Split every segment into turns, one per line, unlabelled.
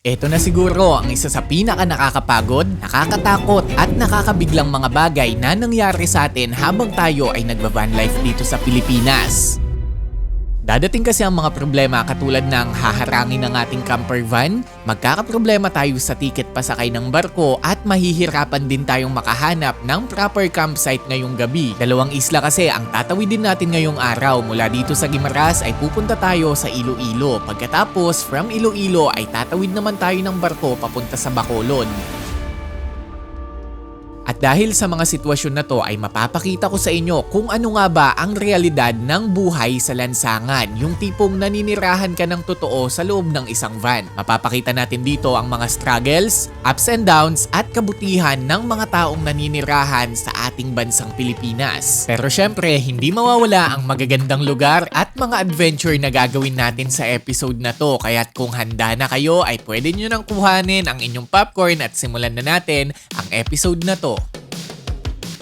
Ito na siguro ang isa sa pinaka nakakapagod, nakakatakot at nakakabiglang mga bagay na nangyari sa atin habang tayo ay nagba-van life dito sa Pilipinas. Dadating kasi ang mga problema katulad ng haharangin ng ating camper van, magkakaproblema tayo sa tiket pasakay ng barko at mahihirapan din tayong makahanap ng proper campsite ngayong gabi. Dalawang isla kasi ang tatawidin natin ngayong araw. Mula dito sa Guimaras ay pupunta tayo sa Iloilo. Pagkatapos from Iloilo ay tatawid naman tayo ng barko papunta sa Bacolod. At dahil sa mga sitwasyon na to ay mapapakita ko sa inyo kung ano nga ba ang realidad ng buhay sa lansangan. Yung tipong naninirahan ka ng totoo sa loob ng isang van. Mapapakita natin dito ang mga struggles, ups and downs at kabutihan ng mga taong naninirahan sa ating bansang Pilipinas. Pero syempre, hindi mawawala ang magagandang lugar at mga adventure na gagawin natin sa episode na to. Kaya't kung handa na kayo ay pwede nyo nang kuhanin ang inyong popcorn at simulan na natin ang episode na to.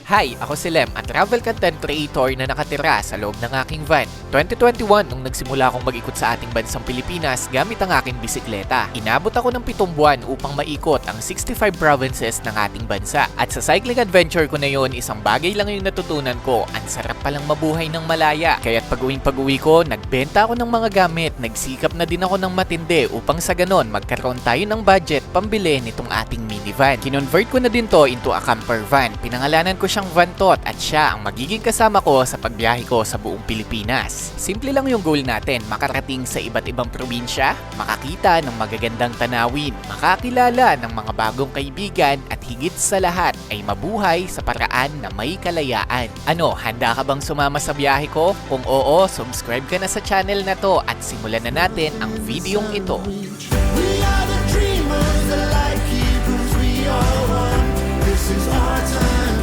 Hi, ako si Lem, ang travel content creator na nakatira sa loob ng aking van. 2021 nung nagsimula akong mag-ikot sa ating bansang Pilipinas gamit ang aking bisikleta. Inabot ako ng 7 buwan upang maikot ang 65 provinces ng ating bansa. At sa cycling adventure ko na yon, isang bagay lang yung natutunan ko, ang sarap palang mabuhay ng malaya. Kaya't pag-uwi ko, nagbenta ako ng mga gamit, nagsikap na din ako ng matindi upang sa ganon magkaroon tayo ng budget pambili nitong ating minivan. Kinonvert ko na din to into a camper van. Pinangalanan ko siyang Vantot at siya ang magiging kasama ko sa pagbiyahe ko sa buong Pilipinas. Simple lang yung goal natin, makarating sa iba't ibang probinsya, makakita ng magagandang tanawin, makakilala ng mga bagong kaibigan at higit sa lahat ay mabuhay sa paraan na may kalayaan. Ano, handa ka bang sumama sa biyahe ko? Kung oo, subscribe ka na sa channel na to at simulan na natin ang videong ito.
We are the dreamers, the light keepers, we are one. This is our time,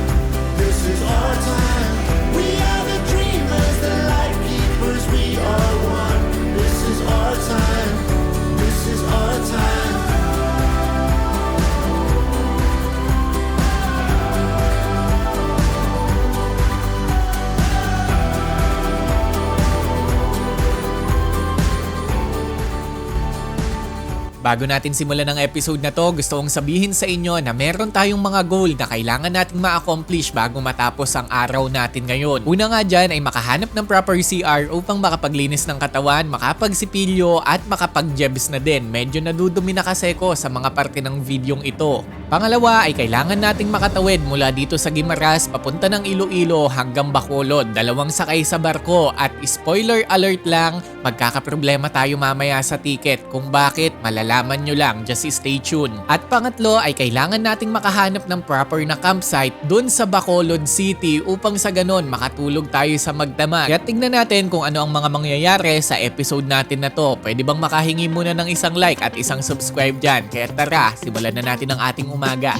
this is our time. We are the dreamers, the light keepers, we are one. This is our time, this is our time.
Bago natin simulan ang episode na to, gusto kong sabihin sa inyo na meron tayong mga goal na kailangan nating ma-accomplish bago matapos ang araw natin ngayon. Una nga dyan ay makahanap ng proper CR upang makapaglinis ng katawan, makapagsipilyo at makapag-jebs na din. Medyo nadudumi na kasi ko sa mga parte ng videong ito. Pangalawa ay kailangan nating makatawid mula dito sa Guimaras papunta ng Iloilo hanggang Bacolod. 2 sakay sa barko at spoiler alert lang, magkakaproblema tayo mamaya sa ticket. Kung bakit, malalaman nyo lang, just stay tuned. At pangatlo ay kailangan nating makahanap ng proper na campsite dun sa Bacolod City upang sa ganon makatulog tayo sa magdamag. Kaya tignan natin kung ano ang mga mangyayari sa episode natin na to. Pwede bang makahingi muna ng isang like at isang subscribe dyan? Kaya tara, simulan na natin ang ating umaga.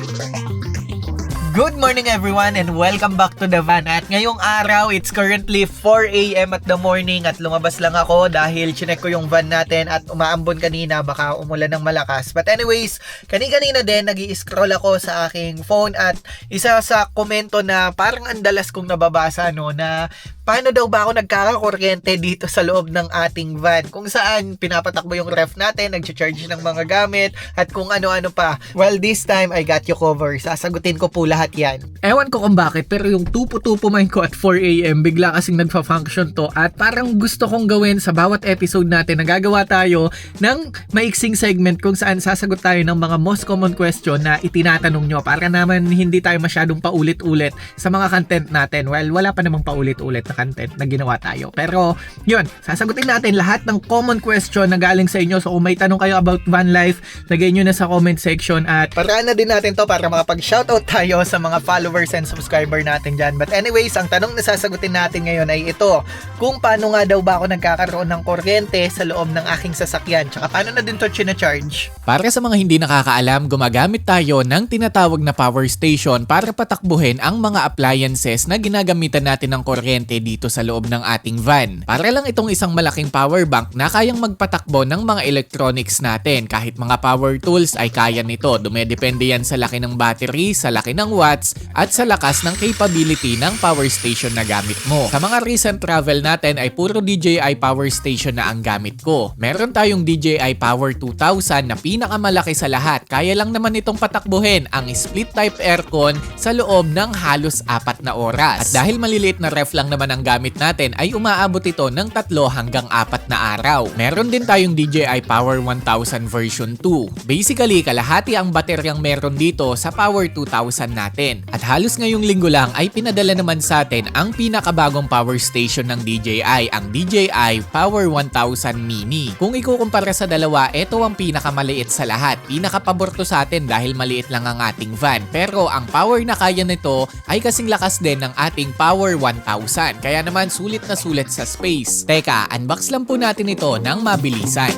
Good morning everyone and welcome back to the van. At ngayong araw, it's currently 4 AM at the morning at lumabas lang ako dahil chinek ko yung van natin at umaambon kanina, baka umulan ng malakas. But anyways, kanina din nag-i-scroll ako sa aking phone at isa sa komento na parang andalas kong nababasa na paano daw ba ako nagkakakuryente dito sa loob ng ating van? Kung saan pinapatakbo yung ref natin, nag-charge ng mga gamit, at kung ano-ano pa. Well, this time, I got you covered. Sasagutin ko po lahat yan. Ewan ko kung bakit, pero yung tupo-tupo mind ko at 4 AM, bigla kasing nagfa-function to. At parang gusto kong gawin sa bawat episode natin, nagagawa tayo ng maiksing segment kung saan sasagot tayo ng mga most common question na itinatanong nyo. Para naman hindi tayo masyadong paulit-ulit sa mga content natin. Well, wala pa namang paulit-ulit na content na ginawa tayo. Pero, yun, sasagutin natin lahat ng common question na galing sa inyo. So, kung may tanong kayo about van life, lagay nyo na sa comment section at paraan na din natin to para makapag-shoutout tayo sa mga followers and subscriber natin dyan. But anyways, ang tanong na sasagutin natin ngayon ay ito. Kung paano nga daw ba ako nagkakaroon ng kuryente sa loob ng aking sasakyan? Tsaka paano na din to china-charge? Para sa mga hindi nakakaalam, gumagamit tayo ng tinatawag na power station para patakbuhin ang mga appliances na ginagamitan natin ng kuryente dito sa loob ng ating van. Para lang itong isang malaking power bank na kayang magpatakbo ng mga electronics natin. Kahit mga power tools ay kaya nito. Dumedepende yan sa laki ng battery, sa laki ng watts, at sa lakas ng capability ng power station na gamit mo. Sa mga recent travel natin ay puro DJI power station na ang gamit ko. Meron tayong DJI Power 2000 na pinakamalaki sa lahat. Kaya lang naman itong patakbuhin ang split type aircon sa loob ng halos 4 na oras. At dahil maliliit na ref lang naman ang gamit natin ay umaabot ito ng 3 hanggang 4 na araw. Meron din tayong DJI Power 1000 version 2. Basically, kalahati ang bateryang meron dito sa Power 2000 natin. At halos ngayong linggo lang ay pinadala naman sa atin ang pinakabagong power station ng DJI, ang DJI Power 1000 Mini. Kung ikukumpara sa dalawa, ito ang pinakamaliit sa lahat. Pinakapabor to sa atin dahil maliit lang ang ating van. Pero ang power na kaya nito ay kasing lakas din ng ating Power 1000. Kaya naman sulit na sulit sa space. Teka, unbox lang po natin ito ng mabilisan.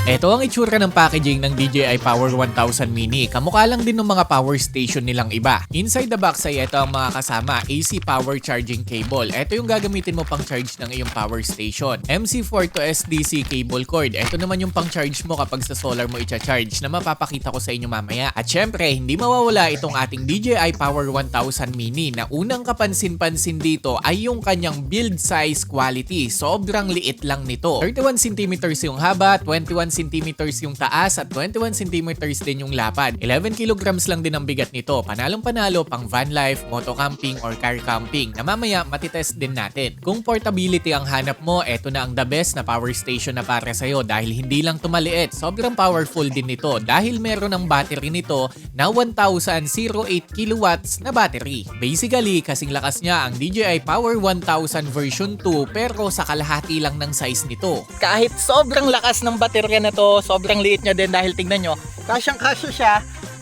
Ito ang itsura ng packaging ng DJI Power 1000 Mini. Kamukha lang din ng mga power station nilang iba. Inside the box ay ito ang mga kasama, AC power charging cable. Ito yung gagamitin mo pang charge ng iyong power station. MC4 to SDC cable cord. Ito naman yung pang charge mo kapag sa solar mo i-charge na mapapakita ko sa inyo mamaya. At syempre, hindi mawawala itong ating DJI Power 1000 Mini na unang kapansin-pansin dito ay yung kanyang build size quality. Sobrang liit lang nito. 31 cm yung haba, 21 cm yung taas at 21 cm din yung lapad. 11 kilograms lang din ang bigat nito. Panalong-panalo pang van life, moto camping or car camping na mamaya matitest din natin. Kung portability ang hanap mo, eto na ang the best na power station na para sa'yo dahil hindi lang tumaliit. Sobrang powerful din nito dahil meron ng battery nito na 1008 kilowatts na battery. Basically, kasing lakas niya ang DJI Power 1000 version 2 pero sa kalahati lang ng size nito.
Kahit sobrang lakas ng baterya na to, sobrang liit niya din dahil tingnan nyo, kasyang-kasya siya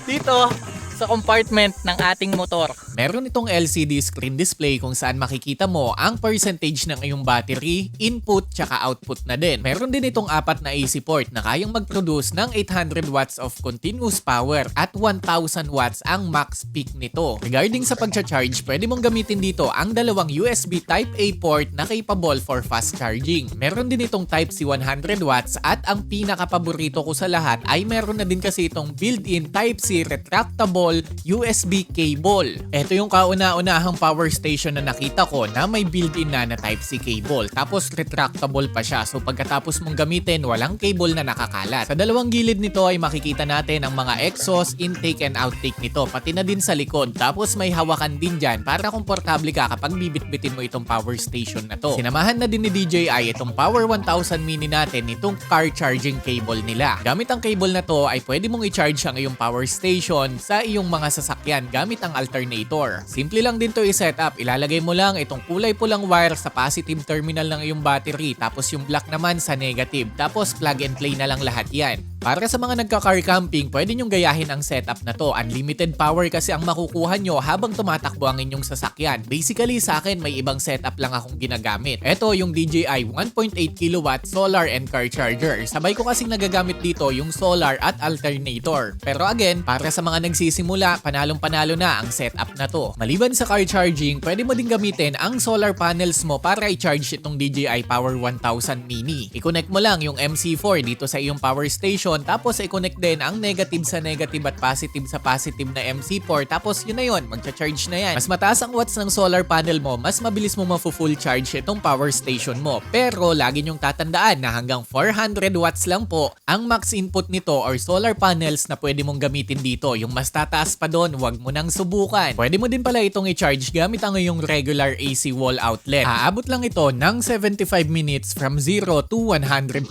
dito sa compartment ng ating motor.
Meron itong LCD screen display kung saan makikita mo ang percentage ng iyong battery, input, tsaka output na din. Meron din itong 4 na AC port na kayang mag-produce ng 800 watts of continuous power at 1000 watts ang max peak nito. Regarding sa pagcha-charge, pwede mong gamitin dito ang dalawang USB Type-A port na capable for fast charging. Meron din itong Type-C 100 watts at ang pinaka-paborito ko sa lahat ay meron na din kasi itong built-in Type-C retractable USB cable. Ito yung kauna-unahang power station na nakita ko na may built-in na Type-C cable. Tapos retractable pa siya. So pagkatapos mong gamitin, walang cable na nakakalat. Sa dalawang gilid nito ay makikita natin ang mga exhaust, intake and outtake nito. Pati na din sa likod. Tapos may hawakan din dyan para komportable ka kapag bibitbitin mo itong power station na to. Sinamahan na din ni DJI itong Power 1000 Mini natin nitong car charging cable nila. Gamit ang cable na to ay pwede mong i-charge ang iyong power station sa iyong mga sasakyan gamit ang alternator. Simple lang din to i-set up. Ilalagay mo lang itong kulay pulang wire sa positive terminal ng iyong battery tapos yung black naman sa negative. Tapos plug and play na lang lahat yan. Para sa mga nagka-car camping, pwede nyong gayahin ang setup na to. Unlimited power kasi ang makukuha nyo habang tumatakbo ang inyong sasakyan. Basically sa akin, may ibang setup lang akong ginagamit. Ito yung DJI 1.8 kW solar and car charger. Sabay ko kasing nagagamit dito yung solar at alternator. Pero again, para sa mga nagsisimula, panalong-panalo na ang setup na to. Maliban sa car charging, pwede mo din gamitin ang solar panels mo para i-charge itong DJI Power 1000 Mini. I-connect mo lang yung MC4 dito sa iyong power station, tapos i-connect din ang negative sa negative at positive sa positive na MC4, tapos yun na yun, magcha-charge na yan. Mas mataas ang watts ng solar panel mo, mas mabilis mo mafu-full charge itong power station mo. Pero lagi nyong tatandaan na hanggang 400 watts lang po ang max input nito or solar panels na pwede mong gamitin dito. Yung mas tataas pa doon, wag mo nang subukan. Pwede mo din pala itong i-charge gamit ang iyong regular AC wall outlet. Aabot lang ito ng 75 minutes from 0 to 100%.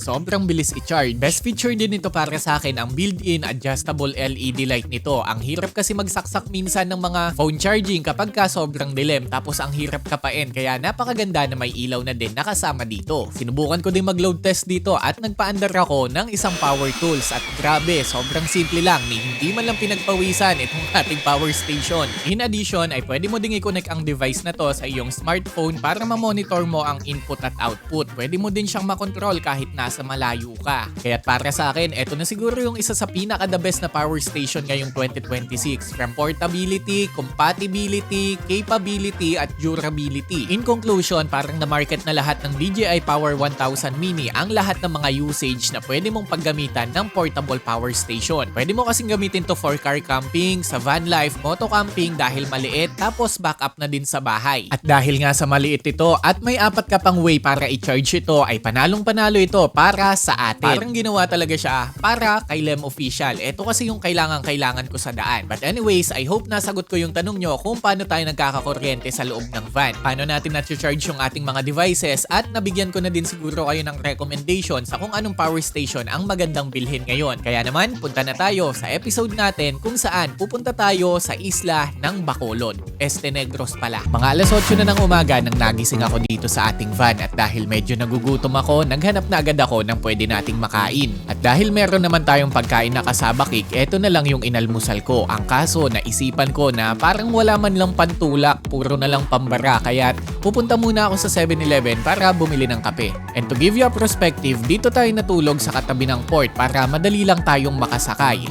Sobrang bilis i-charge. Best feature din nito para sa akin ang built-in adjustable LED light nito. Ang hirap kasi magsaksak minsan ng mga phone charging kapag ka sobrang dilim, tapos ang hirap kapain. Kaya napakaganda na may ilaw na din nakasama dito. Sinubukan ko din mag-load test dito at nagpaandar ako ng isang power tools at grabe, sobrang simple lang ni hindi man lang pinagpawisan itong ating power station. In addition ay pwede mo ding i-connect ang device na to sa iyong smartphone para ma-monitor mo ang input at output. Pwede mo din siyang makontrol kahit nasa malayo ka. Kaya para para sa akin, eto na siguro yung isa sa pinaka-the best na power station ngayong 2026. From portability, compatibility, capability, at durability. In conclusion, parang na-market na lahat ng DJI Power 1000 Mini ang lahat ng mga usage na pwede mong paggamitan ng portable power station. Pwede mo kasing gamitin to for car camping, sa van life, moto camping dahil maliit, tapos backup na din sa bahay. At dahil nga sa maliit ito at may 4 ka pang way para i-charge ito, ay panalong-panalo ito para sa atin. Parang ginawa talaga siya para kay Lem Official. Ito kasi yung kailangan ko sa daan. But anyways, I hope nasagot ko yung tanong nyo kung paano tayo nagkakakuryente sa loob ng van. Paano natin na-charge yung ating mga devices at nabigyan ko na din siguro kayo ng recommendation sa kung anong power station ang magandang bilhin ngayon. Kaya naman, punta na tayo sa episode natin kung saan pupunta tayo sa isla ng Bacolod. Este Negros pala. Mga alas 8 na ng umaga nang nagising ako dito sa ating van at dahil medyo nagugutom ako, naghanap na agad ako ng pwede nating makain. At dahil meron naman tayong pagkain na kasabakik, eto na lang yung inalmusal ko. Ang kaso, naisipan ko na parang wala man lang pantulak, puro na lang pambara, kaya pupunta muna ako sa 7-Eleven para bumili ng kape. And to give you a perspective, dito tayo natulog sa katabi ng port para madali lang tayong makasakay.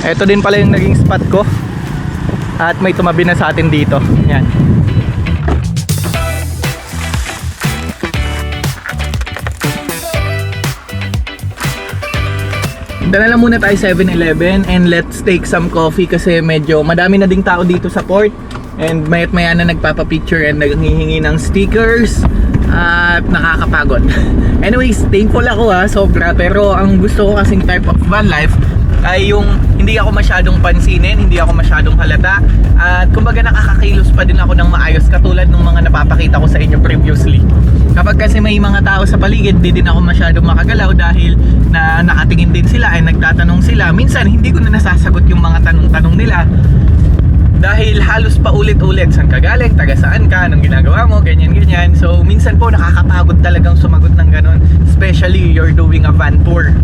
Ito din pala yung naging spot ko. At may tumabi na sa atin dito. Yan. Dala lang muna tayo 7-Eleven and let's take some coffee kasi medyo madami na ding tao dito sa port. And mayat maya na nagpapapicture and naghihingi ng stickers at nakakapagod. Anyways, thankful ako sobra, pero ang gusto ko kasing type of van life ay yung hindi ako masyadong pansinin, hindi ako masyadong halata, at kumbaga nakakakilos pa din ako ng maayos katulad ng mga napapakita ko sa inyo previously. Kapag kasi may mga tao sa paligid, di din ako masyadong makagalaw dahil na nakatingin din sila ay nagtatanong sila. Minsan hindi ko na nasasagot yung mga tanong-tanong nila dahil halos pa ulit-ulit, saan ka galing, taga saan ka, anong ginagawa mo, ganyan-ganyan. So minsan po nakakapagod talagang sumagot ng ganon, especially you're doing a van tour.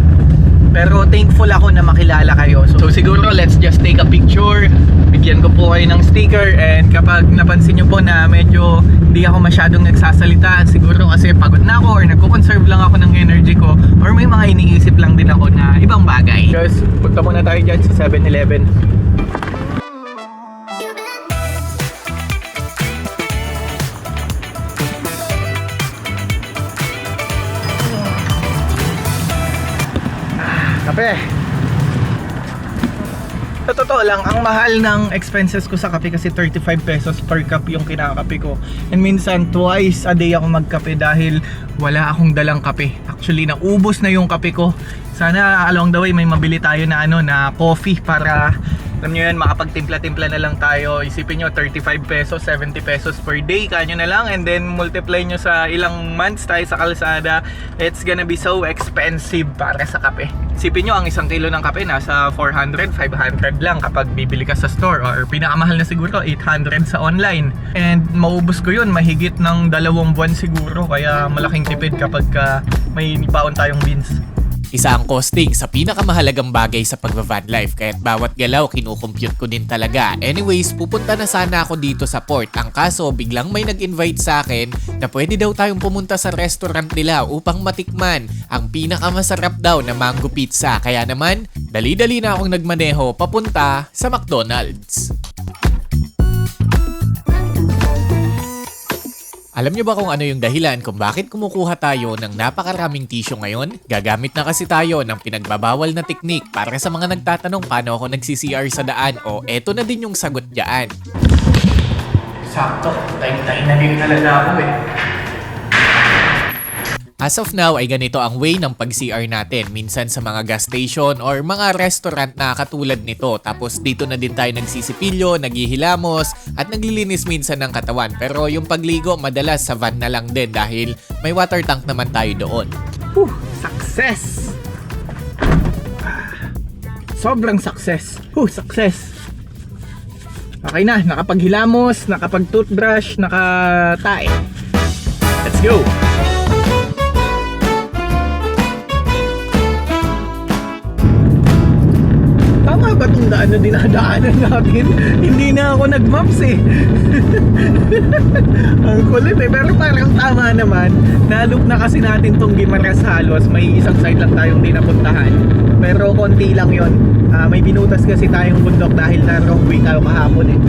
Pero thankful ako na makilala kayo. So siguro let's just take a picture. Bigyan ko po kayo ng sticker. And kapag napansin nyo po na medyo hindi ako masyadong nagsasalita, siguro kasi pagod na ako or nagko-conserve lang ako ng energy ko, or may mga iniisip lang din ako na ibang bagay. Just punta muna tayo dyan sa 7-Eleven. Kape. Sa totoo lang, ang mahal ng expenses ko sa kape kasi 35 pesos per cup yung kinakape ko. And minsan twice a day ako magkape dahil wala akong dalang kape. Actually, naubos na yung kape ko. Sana along the way may mabili tayo na na coffee para alam nyo yan, makapagtimpla-timpla na lang tayo. Isipin nyo, 35 pesos, 70 pesos per day, kaya nyo na lang. And then multiply nyo sa ilang months tayo sa kalsada. It's gonna be so expensive para sa kape. Isipin nyo, ang isang kilo ng kape nasa 400, 500 lang kapag bibili ka sa store. Or pinakamahal na siguro, 800 sa online. And maubos ko yun, mahigit ng 2 buwan siguro. Kaya malaking tipid kapag may baon tayong beans.
Isa ang costing sa pinakamahalagang bagay sa pagva-van life, kaya't bawat galaw kinukompute ko din talaga. Anyways, pupunta na sana ako dito sa port. Ang kaso, biglang may nag-invite sa akin na pwede daw tayong pumunta sa restaurant nila upang matikman ang pinakamasarap daw na mango pizza. Kaya naman, dali-dali na akong nagmaneho papunta sa McDonald's. Alam nyo ba kung ano yung dahilan kung bakit kumukuha tayo ng napakaraming tissue ngayon? Gagamit na kasi tayo ng pinagbabawal na teknik para sa mga nagtatanong paano ako nagsi-CR sa daan, o eto na din yung sagot dyan.
Sakto, time na din talaga ako
As of now ay ganito ang way ng pag-CR natin. Minsan sa mga gas station or mga restaurant na katulad nito. Tapos dito na din tayo nagsisipilyo, naghihilamos at naglilinis minsan ng katawan. Pero yung pagligo madalas sa van na lang din dahil may water tank naman tayo doon.
Success! Sobrang success. Success! Okay na, nakapaghilamos, nakapag-toothbrush, nakatae. Let's go! Tama ba itong daan na dinadaanan natin. Hindi na ako nag-maps eh. Ang kulit eh. Pero parang tama naman. Na-loop na kasi natin tong Guimaras halos. May isang side lang tayong di napuntahan. Pero konti lang yon. May binutas kasi tayong bundok dahil na wrong way tayo kahapon eh.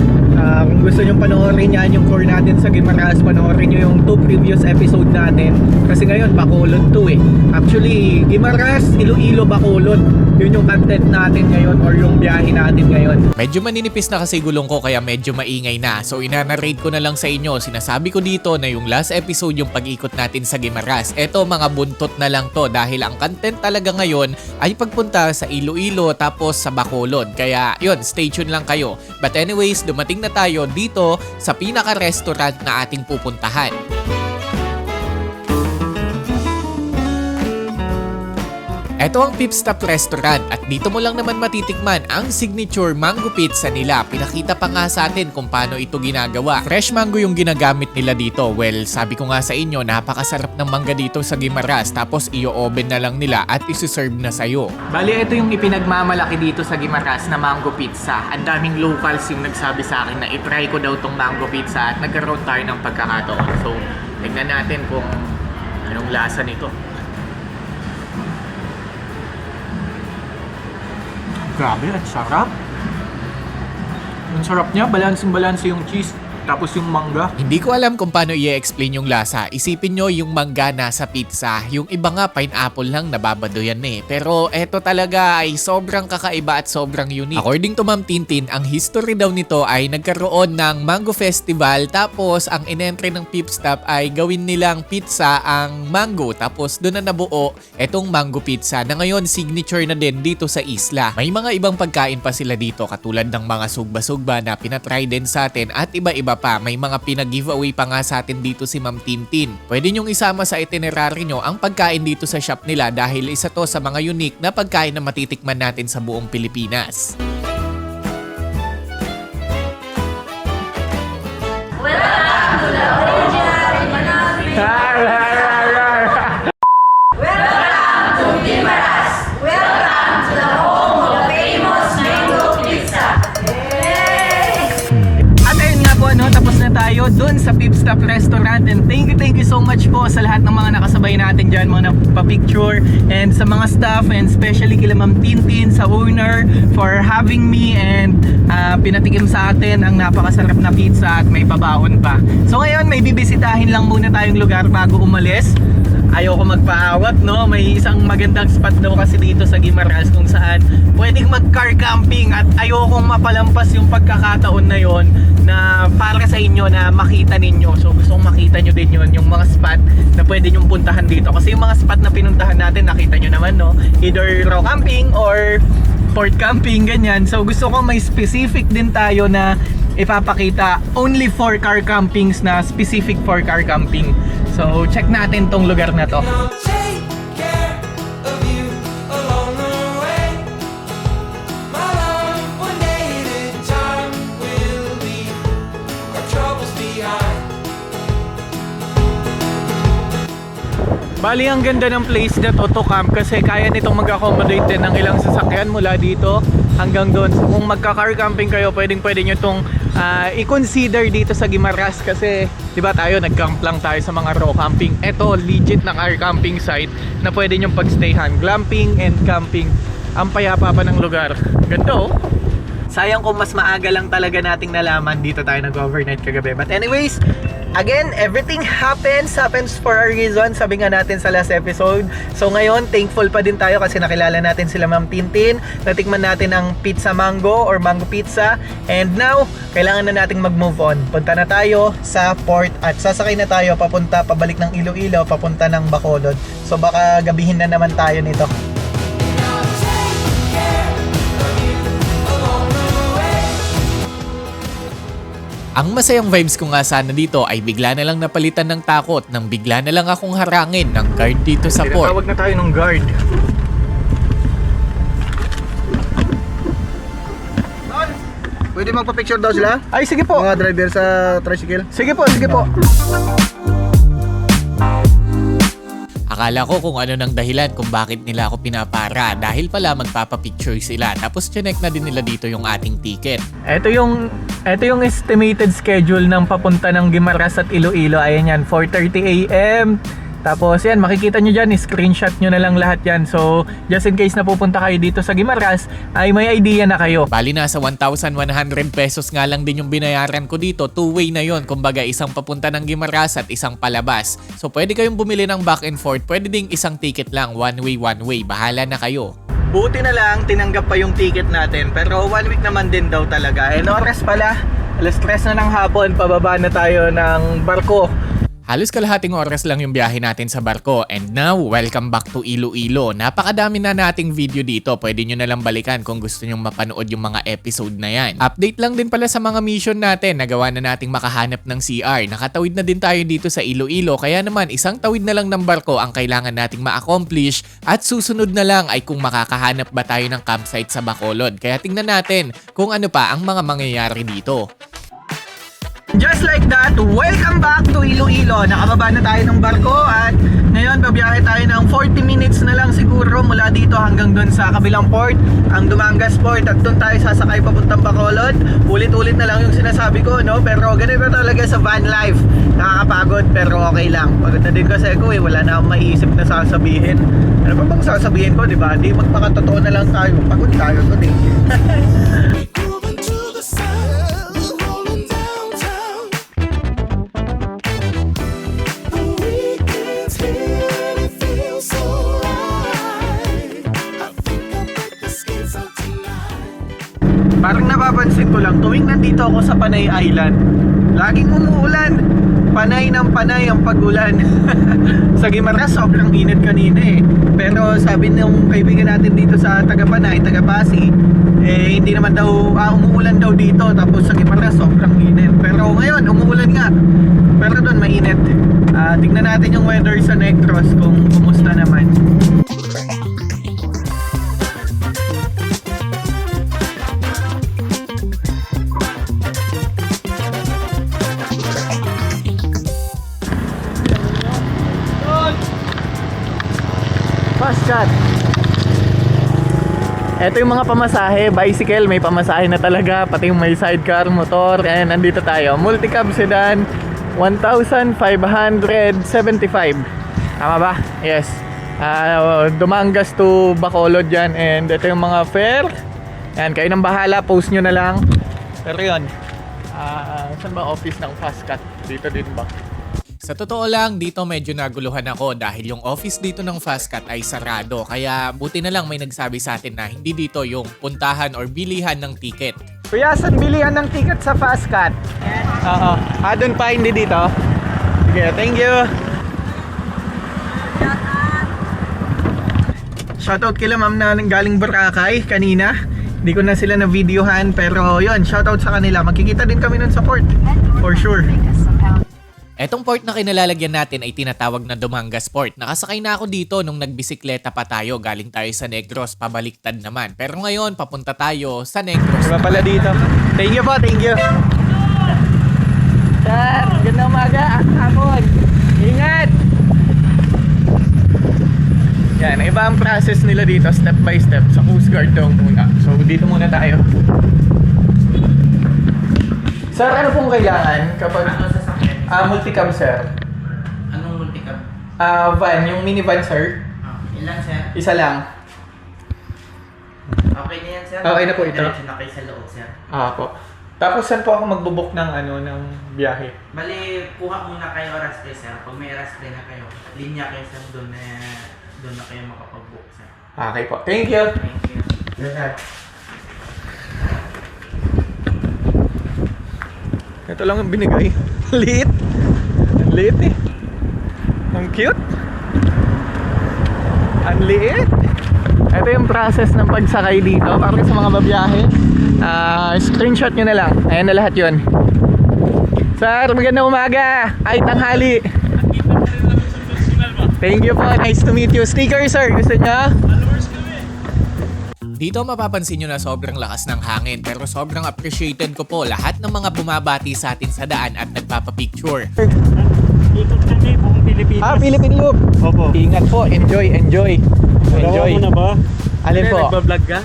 Kung gusto nyo panoorin yan yung tour natin sa Guimaras, panoorin nyo yung 2 previous episode natin. Kasi ngayon Bacolod 2 eh. Actually Guimaras, Iloilo, Bacolod. Yun yung content natin ngayon or yung biyahe natin ngayon.
Medyo maninipis na kasi gulong ko kaya medyo maingay na. So inanarrate ko na lang sa inyo. Sinasabi ko dito na yung last episode yung pag-ikot natin sa Guimaras. Eto mga buntot na lang to dahil ang content talaga ngayon ay pagpunta sa Iloilo tapos sa Bacolod. Kaya yun, stay tuned lang kayo. But anyways, dumating na tayo dito sa pinaka-restaurant na ating pupuntahan. Ito ang Pip Stop Restaurant at dito mo lang naman matitikman ang signature mango pizza nila. Pinakita pa nga sa atin kung paano ito ginagawa. Fresh mango yung ginagamit nila dito. Well, sabi ko nga sa inyo, napakasarap ng mangga dito sa Guimaras. Tapos i-oven na lang nila at isi-serve na sa'yo.
Bali, ito yung ipinagmamalaki dito sa Guimaras na mango pizza. Ang daming locals yung nagsabi sa akin na itry ko daw tong mango pizza at nagkaroon tayo ng pagkakataon. So, tignan natin kung anong lasa nito. Grabe, at sarap. Ang sarap niya, balansing-balanse yung cheese. Tapos yung mangga.
Hindi ko alam kung paano i-explain yung lasa. Isipin nyo yung mangga nasa pizza. Yung iba nga pineapple lang nababado yan eh. Pero eto talaga ay sobrang kakaiba at sobrang unique. According to Ma'am Tintin, ang history daw nito ay nagkaroon ng Mango Festival. Tapos ang in-entry ng Pip Stop ay gawin nilang pizza ang mango. Tapos doon na nabuo etong mango pizza na ngayon signature na din dito sa isla. May mga ibang pagkain pa sila dito katulad ng mga sugba-sugba na pinatry din sa atin at iba-iba pa. May mga pinag-giveaway pa nga sa atin dito si Ma'am Tintin. Pwede nyong isama sa itinerary nyo ang pagkain dito sa shop nila dahil isa to sa mga unique na pagkain na matitikman natin sa buong Pilipinas.
Tapos na tayo dun sa Pip Stop Restaurant and thank you so much po sa lahat ng mga nakasabay natin dyan, mga napapicture and sa mga staff and especially kila Ma'am Tintin sa owner for having me and pinatikim sa atin ang napakasarap na pizza at may pabaon pa. So ngayon may bibisitahin lang muna tayong lugar bago umalis. Ayoko magpaawat, no? May isang magandang spot daw kasi dito sa Guimaras kung saan pwedeng mag-car camping at ayokong mapalampas yung pagkakataon na yon na para sa inyo na makita ninyo. So gusto kong makita nyo din yun, yung mga spot na pwede nyong puntahan dito. Kasi yung mga spot na pinuntahan natin, nakita nyo naman, no? Either raw camping or port camping, ganyan. So gusto ko may specific din tayo na ipapakita only for car campings na specific for car camping. So check natin tong lugar na to.
I'll take care of you along the way. My love, one day at a time, will leave our troubles behind.
Bali, ang ganda ng place na to camp kasi kaya nitong mag-accommodate din ng ilang sasakyan mula dito hanggang doon. So, kung magka-car camping kayo, pwede nyo itong i-consider dito sa Guimaras kasi di ba tayo nag-camp lang tayo sa mga raw camping. Ito legit na car camping site na pwede nyong pagstayhan. Glamping and camping. Ang payapa pa ng lugar. Ganda oh. Sayang kung mas maaga lang talaga nating nalaman dito tayo nag-overnight kagabi. But anyways, again, everything happens for a reason. Sabi nga natin sa last episode. So ngayon, thankful pa din tayo kasi nakilala natin sila Ma'am Tintin. Natikman natin ang pizza mango or mango pizza. And now, kailangan na nating mag-move on. Punta na tayo sa port at sasakay na tayo pabalik ng Iloilo, papunta ng Bacolod. So baka gabihin na naman tayo nito.
I'll take care of you along the way.
Ang masayang vibes ko nga sana dito ay bigla na lang napalitan ng takot nang bigla na lang akong harangin ng guard dito sa port.
Tinatawag na tayo ng guard.
Pwede magpa-picture daw sila?
Ay, sige po.
Mga driver sa tricycle?
Sige po, sige po.
Akala ko kung ano nang dahilan kung bakit nila ako pinapara dahil pala magpapapicture sila. Tapos chinek na din nila dito yung ating ticket.
Ito yung estimated schedule ng papunta ng Guimaras at Iloilo. Ayan yan, 4:30 AM. Tapos yan, makikita nyo dyan, screenshot nyo na lang lahat yan. So, just in case na pupunta kayo dito sa Guimaras, ay may idea na kayo.
Bali nasa 1,100 pesos nga lang din yung binayaran ko dito. Two-way na yon, kumbaga isang papunta ng Guimaras at isang palabas. So pwede kayong bumili ng back and forth, pwede ding isang ticket lang, one way. Bahala na kayo.
Buti na lang, tinanggap pa yung ticket natin. Pero 1 week naman din daw talaga. And oras pala, alas 3 na ng hapon, pababa na tayo ng barko.
Halos kalahating oras lang yung biyahe natin sa barko. And now, welcome back to Iloilo. Napakadami na nating video dito. Pwede nyo na lang balikan kung gusto nyong mapanood yung mga episode na yan. Update lang din pala sa mga mission natin. Nagawa na nating makahanap ng CR. Nakatawid na din tayo dito sa Iloilo. Kaya naman, isang tawid na lang ng barko ang kailangan nating ma-accomplish. At susunod na lang ay kung makakahanap ba tayo ng campsite sa Bacolod. Kaya tingnan natin kung ano pa ang mga mangyayari dito.
Just like that, welcome back to Iloilo. Nakababa na tayo ng barko at ngayon babiyahe tayo ng 40 minutes na lang siguro mula dito hanggang doon sa kabilang port, ang Dumangas Port, at doon tayo sasakay papuntang Bacolod. Ulit-ulit na lang yung sinasabi ko, no? Pero ganito talaga sa van life. Nakakapagod pero okay lang. Pagod na din kasi ako wala na akong maiisip na sasabihin. Ano ba bang sasabihin ko, di ba? Di magpakatotoo na lang tayo. Pagod tayo to din.
Moving to the sun, we're rolling downtown. The weekend's here and it feels so right. I think I'll break the skates out tonight.
Parang napapansin ko lang, tuwing nandito ako sa Panay Island, laging umuulan. Panay ng panay ang pag-ulan. Sa Guimaras, sobrang init kanina eh. Pero sabi ng kaibigan natin dito sa taga-Panay, taga-Pasi, eh hindi naman daw, umuulan daw dito. Tapos sa Guimaras, sobrang init. Pero ngayon, umuulan nga. Pero doon, mainit. Tignan natin yung weather sa Negros kung kumusta naman. Fastcat. Ito yung mga pamasahe, bicycle, may pamasahe na talaga, pati yung may sidecar, motor, and nandito tayo. Multicab sedan, 1,575. Tama ba? Yes. Dumangas to Bacolod yan, and ito yung mga fare. Yan, kayo nang bahala, post nyo na lang. Pero yun, saan ba office ng Fastcat? Dito din ba?
Sa totoo lang, dito medyo naguluhan ako dahil yung office dito ng Fastcat ay sarado. Kaya buti na lang may nagsabi sa atin na hindi dito yung puntahan or bilihan ng ticket.
Kuya, saan bilihan ng ticket sa Fastcat? Oo. Doon pa, hindi dito? Okay, thank you. Shoutout kila ma'am na galing Boracay kanina. Hindi ko na sila na videohan pero yun, shoutout sa kanila. Magkikita din kami nun sa port. For sure.
Etong port na kinalalagyan natin ay tinatawag na Dumangas Port. Nakasakay na ako dito nung nagbisikleta pa tayo. Galing tayo sa Negros, pabaliktad naman. Pero ngayon, papunta tayo sa Negros.
Diba pala dito? Thank you po, thank you. Sir, gandang umaga. Hapon. Ingat! Yan, iba ang process nila dito, step by step. Sa Coast Guard daw muna. So, dito muna tayo. Sir, ano pong kailangan kapag... multicab, sir.
Anong multicab?
Van, yung minivan, sir.
Ilan, sir?
Isa lang.
Okay na yan, sir?
Okay na po ito.
Diretso na kayo sa loob, sir.
Po. Tapos saan po ako magbubook ng ng biyahe?
Bali, kuha muna kayo oras day, sir. Pag may oras day na kayo, linya kayo, sir, doon na kayo makapag-book, sir.
Okay po. Thank you.
Thank you.
Yes, sir. Ito lang ang binigay. Liit. Liit eh. Ang cute. Ang liit. Ito yung process ng pagsakay dito para sa mga babiyahe. Screenshot nyo na lang. Ayan na lahat yun. Sir, magandang umaga. Ay, tanghali. Thank you po. Nice to meet you. Sticker, sir. Gusto nyo?
Dito mapapansin nyo na sobrang lakas ng hangin pero sobrang appreciated ko po lahat ng mga bumabati sa atin sa daan at nagpapapicture.
Ikot kami, buong Pilipinas.
Philippine Loop.
Opo.
Ingat po, enjoy.
Nagawa mo na ba?
Alin po?
Nagbablog ka?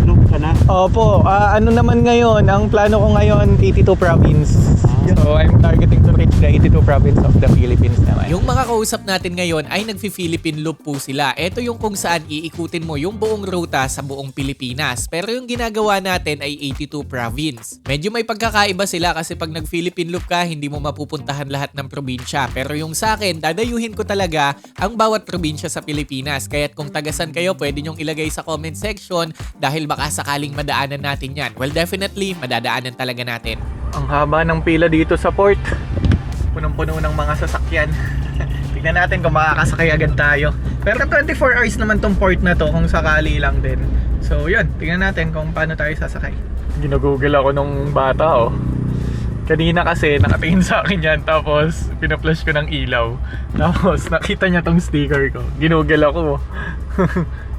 Loop ka na?
Opo, ano naman ngayon, ang plano ko ngayon, 82 province. So I'm targeting to reach the 82 province of the Philippines naman.
Yung mga kausap natin ngayon ay nagfi-Philippine Loop po sila. Ito yung kung saan iikutin mo yung buong ruta sa buong Pilipinas. Pero yung ginagawa natin ay 82 province. Medyo may pagkakaiba sila kasi pag nag-Philippine Loop ka, hindi mo mapupuntahan lahat ng probinsya. Pero yung sa akin, dadayuhin ko talaga ang bawat probinsya sa Pilipinas. Kaya't kung tagasan kayo, pwede nyong ilagay sa comment section dahil baka sakaling madaanan natin yan. Well, definitely, madadaanan talaga natin.
Ang haba ng pila dito sa port. Punong-puno ng mga sasakyan. Tignan natin kung makakasakay agad tayo. Pero 24 hours naman tong port na to kung sakali lang din. So yun, tignan natin kung paano tayo sasakay. Ginagoogle ako nung bata oh. Kanina kasi nakatingin sa akin yan, tapos pinaflash ko ng ilaw. Tapos nakita niya tong sticker ko. Ginoogle ako.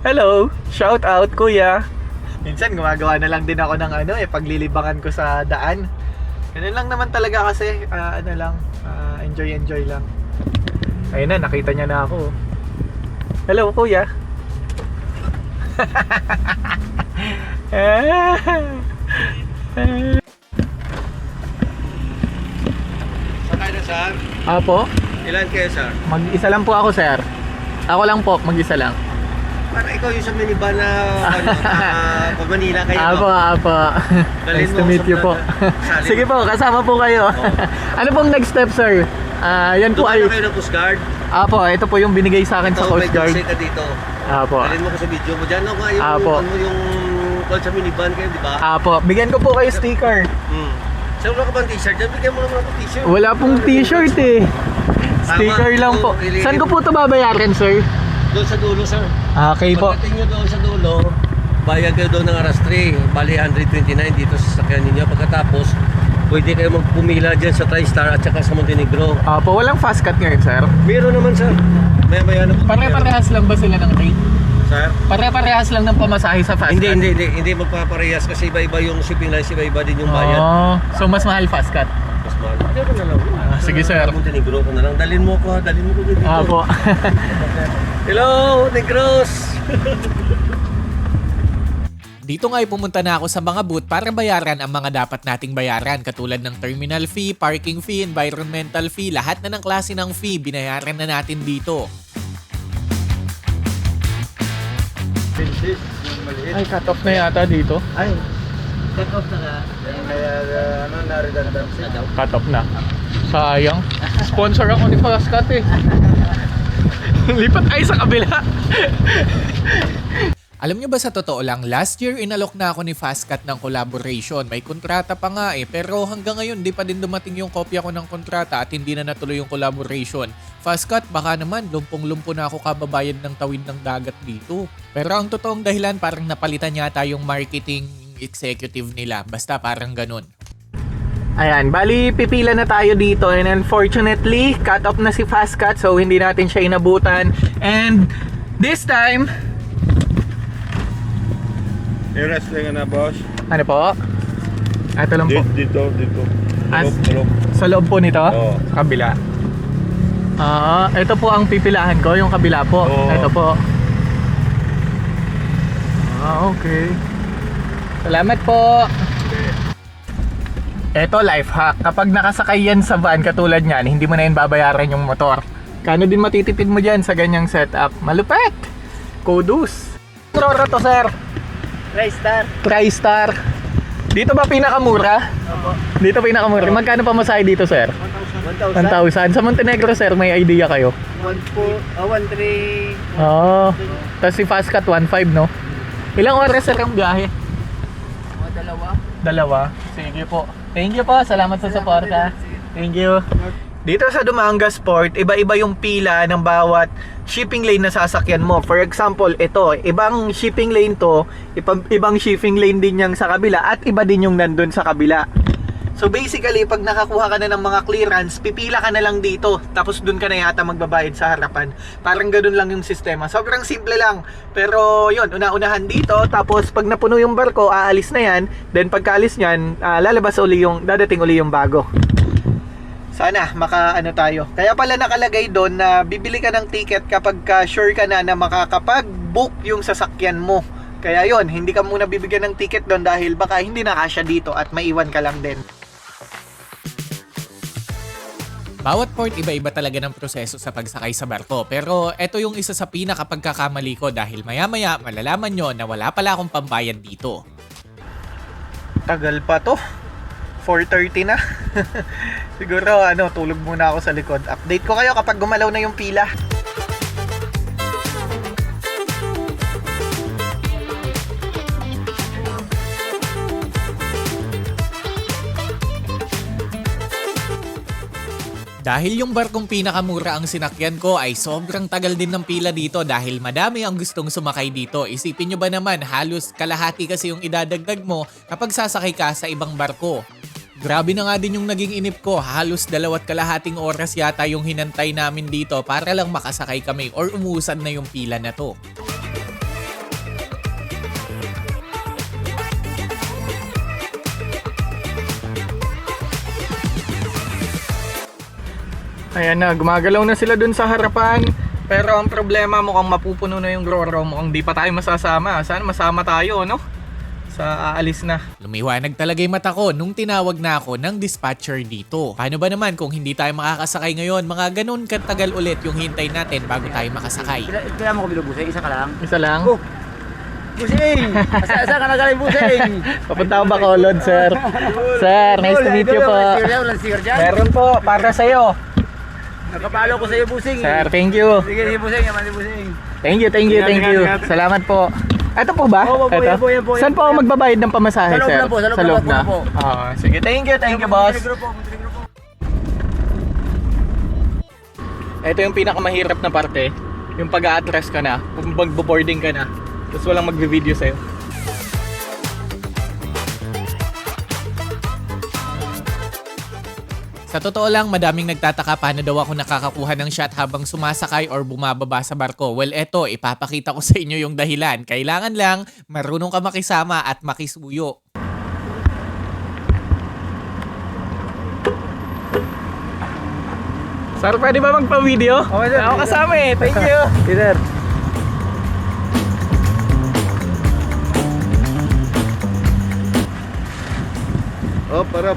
Hello, shout out kuya. Minsan gumagawa na lang din ako ng paglilibangan ko sa daan. Ganun lang naman talaga kasi enjoy lang. Ayun na, nakita niya na ako. Hello kuya.
Sakay na, sir.
Apo,
Ilan kayo, sir?
mag-isa lang po ako sir. Ako lang po, mag-isa lang.
Para ikaw yung sa minivan na pag Manila kayo.
Apo.
Dalhin
Nice
mo
to meet
sa
you po.
sali.
Sige po, kasama po kayo. Ano pong next step sir? Yan po
Doon
ay...
na kayo ng Coast Guard.
Apo, ito po yung binigay sa akin sa
Ito, may
Coast Guard.
good ka dito.
Apo.
Dalhin mo ko sa video mo. Diyan ako yung,
Apo.
yung call sa minivan kayo, di ba?
Apo, bigyan ko po kayo sticker.
Sir, wala ka bang t-shirt? Diyan, bigyan mo naman ako t-shirt.
Wala pong t-shirt eh. Sticker lang po. Saan ko po ito babayaran sir?
Doon sa dulo, sir.
Okay po.
Pagdating nyo doon sa dulo, bayad kayo doon ng aras 3. Bali, 129 dito sa sasakyan ninyo. Pagkatapos, pwede kayo magpumila dyan sa TriStar at saka sa Montenegro.
Apo, walang fast cut ngayon sir.
Meron naman, sir. Maya-maya na po.
Pare-parehas lang ba sila ng rate?
Sir?
Pare-parehas lang ng pamasahe sa fast cut?
Hindi magpaparehas kasi iba-iba yung shipping lines, iba-iba din yung bayad.
Oh, so mas mahal fast cut?
Mas mahal. Hindi ko na lang.
Sige sir.
Montenegro ko na lang. Dalhin mo ko dito.
Apo.
Hello, Negros!
Dito nga ay pumunta na ako sa mga booth para bayaran ang mga dapat nating bayaran katulad ng terminal fee, parking fee, environmental fee, lahat na ng klase ng fee binayaran na natin dito.
Ay, cut off na yata dito.
Ay, cut off na nga. Kaya na-redundant na daw.
Cut off na. Sayang. Sponsor ako ni Fast Cut eh. Lipat ay sa kabila.
Alam nyo ba sa totoo lang, last year inalok na ako ni Fastcut ng collaboration. May kontrata pa nga pero hanggang ngayon di pa din dumating yung kopya ko ng kontrata at hindi na natuloy yung collaboration. Fastcut, baka naman lumpong-lumpo na ako kababayad ng tawid ng dagat dito. Pero ang totoong dahilan parang napalitan yata yung marketing executive nila. Basta parang ganun.
Ayan, bali pipila na tayo dito and unfortunately, cut off na si Fastcut so hindi natin siya inabutan. And this time,
I-rest lang na, boss.
ano po? Ito lang po.
Dito. Tulog.
Sa loob po nito?
Oo.
Sa kabila. Ito po ang pipilahan ko, yung kabila po.
Oo.
Ito po. Okay. Salamat po. Ito life hack. Kapag nakasakay yan sa van katulad niyan, hindi mo na yun babayaran yung motor. Kano din matitipid mo dyan sa ganyang setup? Malupet! Kodus! Roro to sir. TriStar. Dito ba pinakamura?
Opo.
Dito pinakamura. Magkano pa masahe dito, sir? 1,000. Sa Montenegro, sir, may idea kayo?
1,300.
Oo. Tapos si Fastcut, 1,500, no? Ilang oras, sir, ang biyahe? Dalawa. Sige po. Thank you po. Salamat sa suporta. Thank you. Dito sa Dumangas Port, iba-iba yung pila ng bawat shipping lane na sasakyan mo. For example, ito, ibang shipping lane to, ibang shipping lane din yang sa kabila at iba din yung nandun sa kabila. So basically, pag nakakuha ka na ng mga clearance, pipila ka na lang dito, tapos dun ka na yata magbabayad sa harapan. Parang ganun lang yung sistema. Sobrang simple lang. Pero yun, una-unahan dito, tapos pag napuno yung barko, aalis na yan. Then pagkaalis nyan, lalabas uli yung, dadating uli yung bago. Sana makaano tayo. Kaya pala nakalagay doon na bibili ka ng ticket kapag sure ka na makakapag-book yung sasakyan mo. Kaya yon, hindi ka muna bibigyan ng ticket doon dahil baka hindi nakasya dito at maiwan ka lang din.
Bawat port iba-iba talaga ng proseso sa pagsakay sa barko. Pero eto yung isa sa pinakapagkakamali ko dahil maya-maya malalaman nyo na wala pala akong pambayad dito.
Tagal pa to. 4:30 na. Siguro tulog muna ako sa likod. Update ko kayo kapag gumalaw na yung pila.
Dahil yung barkong pinakamura ang sinakyan ko ay sobrang tagal din ng pila dito dahil madami ang gustong sumakay dito. Isipin nyo ba naman, halos kalahati kasi yung idadagdag mo kapag sasakay ka sa ibang barko. Grabe na nga din yung naging inip ko, halos 2.5 oras yata yung hinantay namin dito para lang makasakay kami or umuusad na yung pila na to.
Ayan na, gumagalaw na sila dun sa harapan. Pero ang problema, mukhang mapupuno na yung Roro. Mukhang di pa tayo masasama. Sana masama tayo, no? Sa aalis na.
Lumiwanag talaga yung mata ko nung tinawag na ako ng dispatcher dito. Paano ba naman kung hindi tayo makakasakay ngayon? Mga ganun katagal ulit yung hintay natin bago tayo makasakay.
Kailan mo ko binubusay? Isa ka lang?
Isa lang.
Oh! Busing! Saan ka nagaling busing?
Papunta ako Bacolod, sir. Sir, nice to meet you po.
Walang sticker dyan?
Meron po, para sa'yo.
Nakapalo ko sa'yo busing.
Sir, thank you.
Sige, sige busing. Yaman si busing.
Thank you. Salamat po. Ito po ba?
Oo,
Ito?
yan po.
Saan po ako magbabayad ng pamasahe,
Sa loob
sir?
na po, sa loob
Sa
na
loob na.
po.
Oo, sige. Thank you, boss. Ito yung pinakamahirap na parte. Yung pag-a-atras ka na, mag-boarding ka na, tapos walang magbe-video sa'yo.
Sa totoo lang, madaming nagtataka paano daw ako nakakakuha ng shot habang sumasakay or bumababa sa barko. Well, eto, ipapakita ko sa inyo yung dahilan. Kailangan lang marunong ka makisama at makisuyo.
Sir, pwede ba magpa-video?
Okay, sir.
Ako kasama eh. Thank you.
Peter.
Oh, para.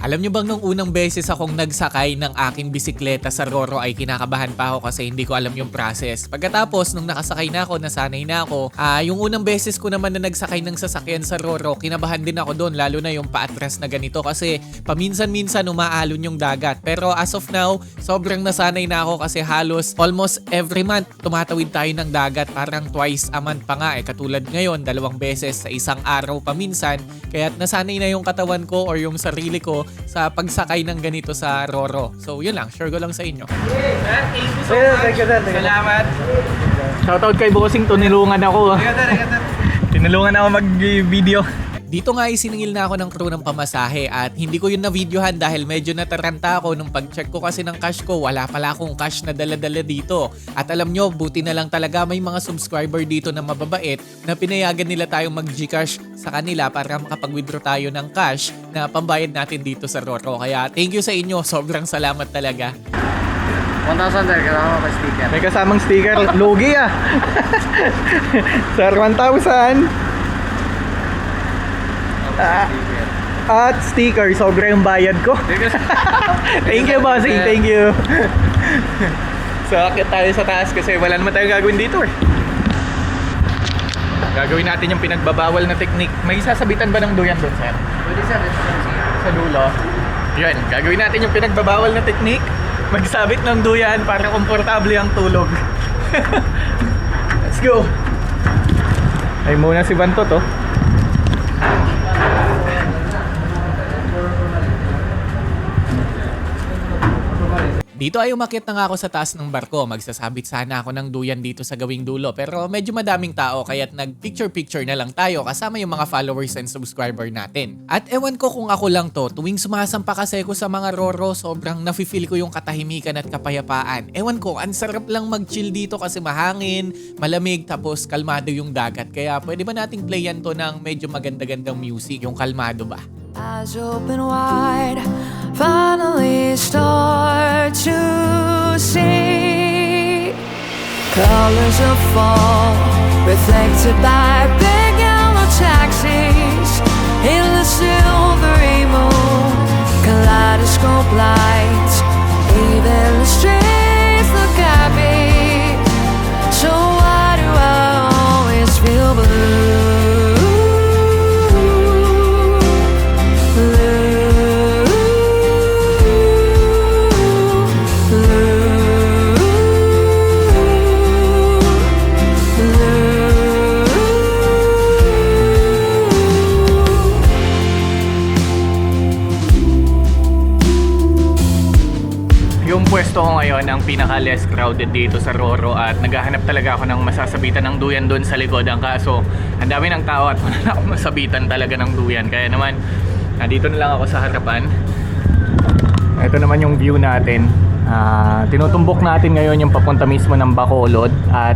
Alam nyo bang nung unang beses akong nagsakay ng aking bisikleta sa Roro ay kinakabahan pa ako kasi hindi ko alam yung process. Pagkatapos nung nakasakay na ako, nasanay na ako, yung unang beses ko naman na nagsakay ng sasakyan sa Roro, kinabahan din ako doon lalo na yung paatras na ganito kasi paminsan-minsan umaalon yung dagat. Pero as of now, sobrang nasanay na ako kasi halos almost every month tumatawid tayo ng dagat, parang twice a month pa nga eh. Katulad ngayon, 2 beses sa isang araw paminsan. Kaya't nasanay na yung katawan ko or yung sarili ko sa pagsakay ng ganito sa Roro. So yun lang, share ko lang sa inyo.
Sir, thank you so
Sir,
much.
thank you, sir.
Salamat. Shoutout kay Bossing, tunilungan ako. Tinulungan ako mag-video.
Dito nga isiningil na ako ng crew ng pamasahe at hindi ko yun na-videohan dahil medyo nataranta ako nung pag-check ko kasi ng cash ko. Wala pala akong cash na dala-dala dito. At alam nyo, buti na lang talaga may mga subscriber dito na mababait na pinayagan nila tayong mag-Gcash sa kanila para makapag-withdraw tayo ng cash na pambayad natin dito sa Roro. Kaya thank you sa inyo. Sobrang salamat talaga.
1,000 sir, kailangan ko sticker.
May kasamang sticker. Lugi ah. Sir, 1,000. At sticker, sobra yung bayad ko. Thank you, bossing. Thank you. So, akit tayo sa taas kasi wala naman tayong gagawin dito eh. Gagawin natin yung pinagbabawal na technique. May sasabitan ba ng duyan doon, sir?
Pwede sir,
Sa dulo. Yun, gagawin natin yung pinagbabawal na technique. Magsabit ng duyan para komportable ang tulog. Let's go. Ay muna si Bantot oh.
Dito ay umakyat na nga ako sa taas ng barko. Magsasabit sana ako ng duyan dito sa gawing dulo. Pero medyo madaming tao kaya't nag-picture-picture na lang tayo kasama yung mga followers and subscriber natin. At ewan ko kung ako lang to, tuwing sumasampa kasi ko sa mga Roro, sobrang nafe-feel ko yung katahimikan at kapayapaan. Ewan ko, ang sarap lang mag-chill dito kasi mahangin, malamig, tapos kalmado yung dagat. Kaya pwede ba nating playan to ng medyo maganda-gandang music, yung kalmado ba?
Eyes open wide, finally start to see colors of fall reflected by big yellow taxis in the silvery moon, kaleidoscope lights, even the streets look happy. So why do I always feel blue?
Yung pwesto ko ngayon ang pinaka less crowded dito sa Roro at naghahanap talaga ako ng masasabitan ng duyan doon sa likod. Ang kaso, ang dami ng tao at wala na akong masabitan talaga ng duyan. Kaya naman, nandito na lang ako sa harapan. Ito naman yung view natin. Tinutumbok natin ngayon yung papunta mismo ng Bacolod. At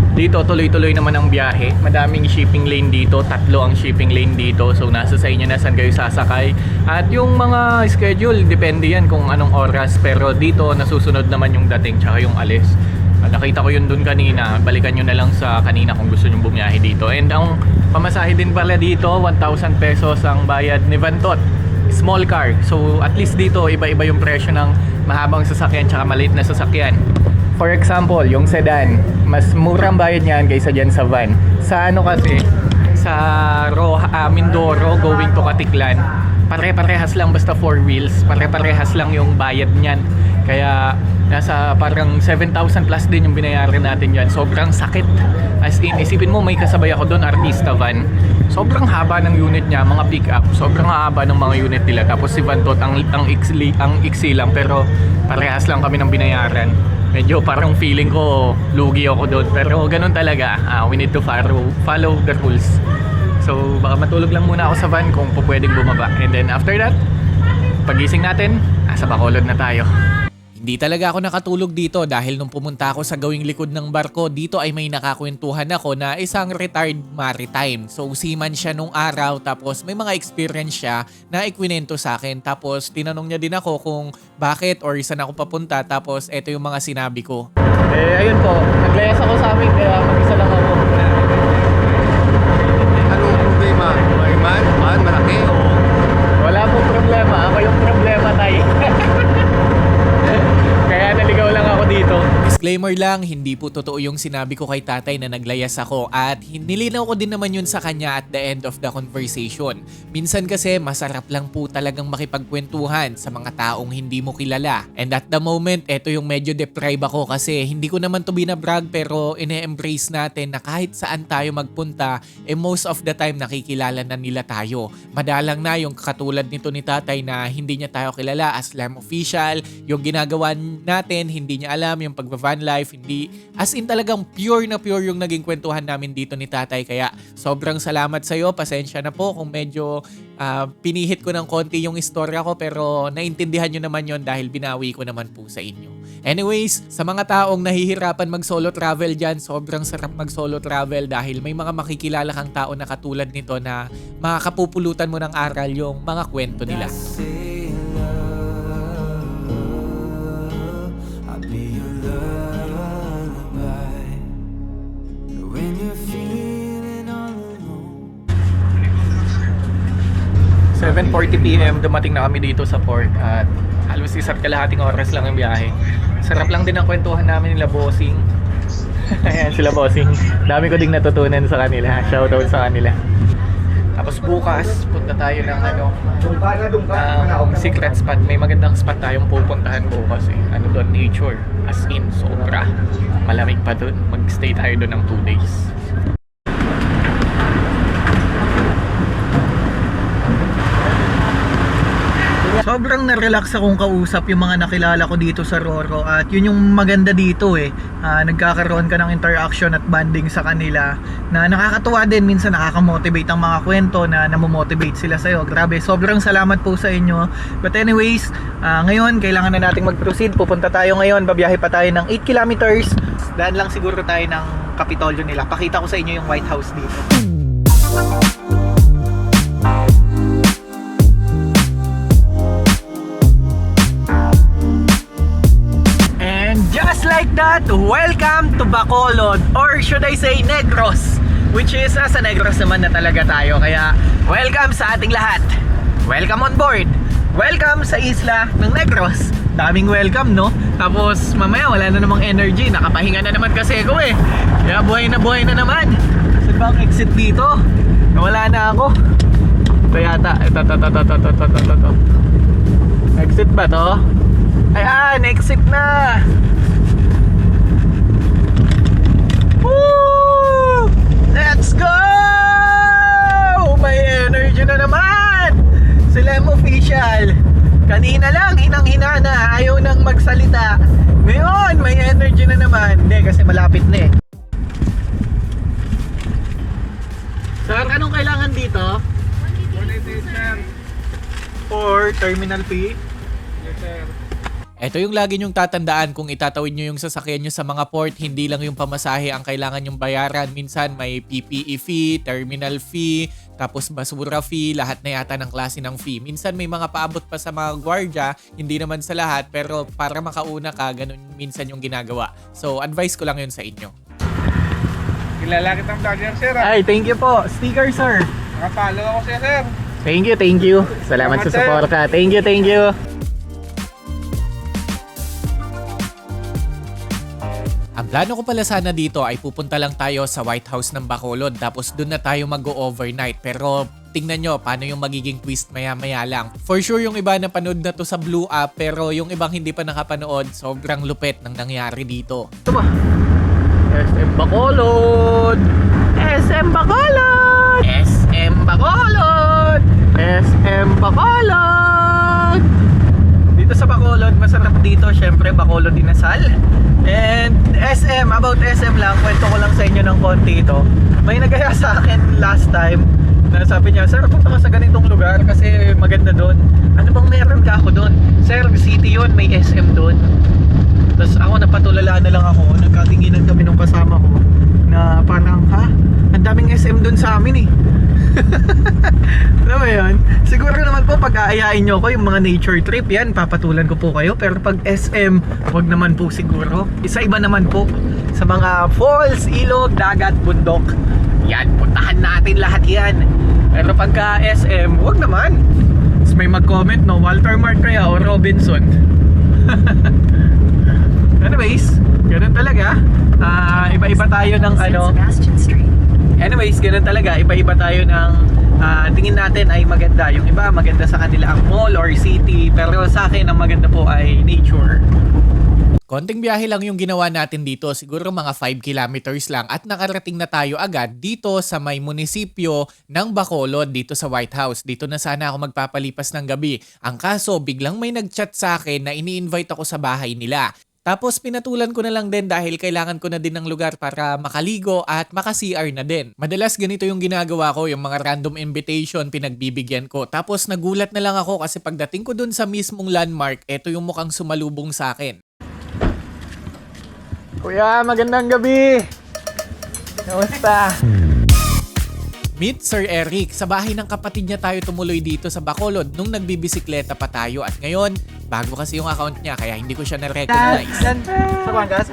dito tuloy-tuloy naman ang biyahe. Madaming shipping lane dito, 3 ang shipping lane dito. So nasa sa inyo na saan kayo sasakay. At yung mga schedule, depende yan kung anong oras. Pero dito nasusunod naman yung dating tsaka yung alis. Nakita ko yun dun kanina. Balikan nyo na lang sa kanina kung gusto nyo bumiyahe dito. And ang pamasahe din pala dito, 1,000 pesos ang bayad ni Vantot. Small car. So at least dito iba-iba yung presyo ng mahabang sasakyan tsaka maliit na sasakyan. For example, yung sedan, mas murang bayad niyan kaysa dyan sa van. Sa ano kasi, sa Mindoro going to Katiklan, pare-parehas lang basta 4 wheels, pare-parehas lang yung bayad niyan. Kaya nasa parang 7,000 plus din yung binayaran natin dyan. Sobrang sakit. As in, isipin mo may kasabay ako doon, artista van. Sobrang haba ng unit niya, mga pick-up. Sobrang haba ng mga unit nila. Tapos si Vantot, ang iksi lang, pero parehas lang kami ng binayaran. Medyo parang feeling ko lugi ako doon, pero ganun talaga. We need to follow the rules. So baka matulog lang muna ako sa van kung pwedeng bumaba. And then after that, pagising natin, nasa Bacolod na tayo.
Hindi talaga ako nakatulog dito dahil nung pumunta ako sa gawing likod ng barko, dito ay may nakakwentuhan ako na isang retired maritime. So seaman siya nung araw, tapos may mga experience siya na ikwinento sa akin. Tapos tinanong niya din ako kung bakit or saan ako papunta, tapos eto yung mga sinabi ko.
Ayun po, naglayas ako sa amin kaya mag-isa lang ako.
Anong problema? Man, malaki.
Wala pong problema, ako yung problema tayo. Kaya naligaw lang ako dito.
Disclaimer lang, hindi po totoo yung sinabi ko kay tatay na naglayas ako at nilinaw ko din naman yun sa kanya at the end of the conversation. Minsan kasi masarap lang po talagang makipagkwentuhan sa mga taong hindi mo kilala. And at the moment, eto yung medyo deprive ako kasi hindi ko naman to binabrag pero ine-embrace natin na kahit saan tayo magpunta, most of the time nakikilala na nila tayo. Madalang na yung katulad nito ni tatay na hindi niya tayo kilala as Slam Official, yung ginagawa natin, hindi niya alam yung pagva-van life, hindi, as in talagang pure na pure yung naging kwentuhan namin dito ni tatay. Kaya sobrang salamat sa'yo, pasensya na po kung medyo pinihit ko ng konti yung istorya ko, pero naintindihan nyo naman yon dahil binawi ko naman po sa inyo. Anyways, sa mga taong nahihirapan mag-solo travel dyan, sobrang sarap mag-solo travel dahil may mga makikilala kang tao na katulad nito na makakapupulutan mo ng aral yung mga kwento nila.
I'll be your lullaby when you're feeling all alone.
7:40 PM dumating na kami dito sa port at halos isa't kalahating oras lang ang biyahe. Sarap lang din ang kwentuhan namin nila Bossing. Ayan sila Bossing. Dami ko ding natutunan sa kanila. Shoutout sa kanila. Tapos bukas, punta tayo ng secret spot. May magandang spot tayong pupuntahan bukas eh. Ano doon, nature. As in, sobra. Malamig pa doon. Mag-stay tayo doon ng 2 days. Sobrang na-relax akong kausap yung mga nakilala ko dito sa Roro at yun yung maganda dito eh. Nagkakaroon ka ng interaction at bonding sa kanila na nakakatuwa din, minsan nakakamotivate ang mga kwento na namomotivate sila sa'yo. Grabe, sobrang salamat po sa inyo. But anyways, ngayon kailangan na nating mag-proceed. Pupunta tayo ngayon, babiyahe pa tayo ng 8 kilometers. Daan lang siguro tayo ng Kapitolyo nila. Pakita ko sa inyo yung White House dito. just like that, welcome to Bacolod, or should I say Negros, which is sa Negros naman na talaga tayo. Kaya welcome sa ating lahat. Welcome on board. Welcome sa isla ng Negros. Daming welcome, no? Tapos mamaya wala na namang energy. Nakapahinga na naman kasi ako eh. Kaya buhay na naman. Saan ba ang exit dito? Nawala na ako. Ito yata. Ito. Exit ba to? Ayan, exit na. Woo! Let's go! May energy na naman. Sila yung official. Kanina lang, hinang-hina na. Ayaw nang magsalita. Ngayon, may energy na naman. Hindi, kasi malapit na eh. Sir, anong kailangan dito? 188, sir. For terminal fee? Yes, sir.
Ito yung lagi nyong tatandaan kung itatawid nyo yung sasakyan nyo sa mga port, hindi lang yung pamasahe ang kailangan nyong bayaran. Minsan may PPE fee, terminal fee, tapos basura fee, lahat na yata ng klase ng fee. Minsan may mga paabot pa sa mga gwardiya, hindi naman sa lahat, pero para makauna ka, ganun minsan yung ginagawa. So advice ko lang yun sa inyo.
Kilala kitang vlogger, sir.
Ay, thank you po. Sticker, sir.
Nakapalo ako siya, sir.
Thank you. Salamat sa suporta. Thank you.
Ang plano ko pala sana dito ay pupunta lang tayo sa White House ng Bacolod tapos doon na tayo mag-overnight. Pero tingnan nyo paano yung magiging twist maya-maya lang. For sure yung iba napanood na to sa Blue App pero yung ibang hindi pa nakapanood, sobrang lupet ng nangyari dito.
Ito ba? SM Bacolod! SM Bacolod! SM Bacolod! SM Bacolod! Dito sa Bacolod, masarap dito. Syempre, Bacolod Inasal. And SM, about SM lang, kwento ko lang sa inyo ng konti ito. May nagaya sa akin last time na sabi niya, sir, punta ka sa ganitong lugar kasi maganda doon. Ano bang meron ka ako doon? Sir, city yun, may SM doon. Tapos ako napatulala na lang ako, nagkatinginan kami nung kasama ko na parang, ang daming SM doon sa amin eh. Alam mo yun? Siguro naman po pag aayain nyo ko yung mga nature trip, yan, papatulan ko po kayo. Pero pag SM, wag naman po siguro. Isa-iba naman po sa mga falls, ilog, dagat, bundok. Yan, puntahan natin lahat yan. Pero pagka SM, wag naman. Tapos may mag-comment, no, Walter Mark kaya o Robinson. Anyways, ganun talaga. Iba-iba tayo ng ano. Anyways, ganun talaga. Iba-iba tayo ng tingin natin ay maganda. Yung iba maganda sa kanila ang mall or city. Pero sa akin ang maganda po ay nature.
Konting biyahe lang yung ginawa natin dito, siguro mga 5 kilometers lang at nakarating na tayo agad dito sa may munisipyo ng Bacolod dito sa White House. Dito na sana ako magpapalipas ng gabi. Ang kaso, biglang may nag-chat sa akin na ini-invite ako sa bahay nila. Tapos pinatulan ko na lang din dahil kailangan ko na din ng lugar para makaligo at maka-CR na din. Madalas ganito yung ginagawa ko, yung mga random invitation pinagbibigyan ko. Tapos nagulat na lang ako kasi pagdating ko dun sa mismong landmark, eto yung mukhang sumalubong sa akin.
Kuya, magandang gabi! Kamusta?
Meet Sir Eric. Sa bahay ng kapatid niya tayo tumuloy dito sa Bacolod nung nagbibisikleta pa tayo at ngayon, bago kasi yung account niya kaya hindi ko siya na-recognize.
Sa Bangas,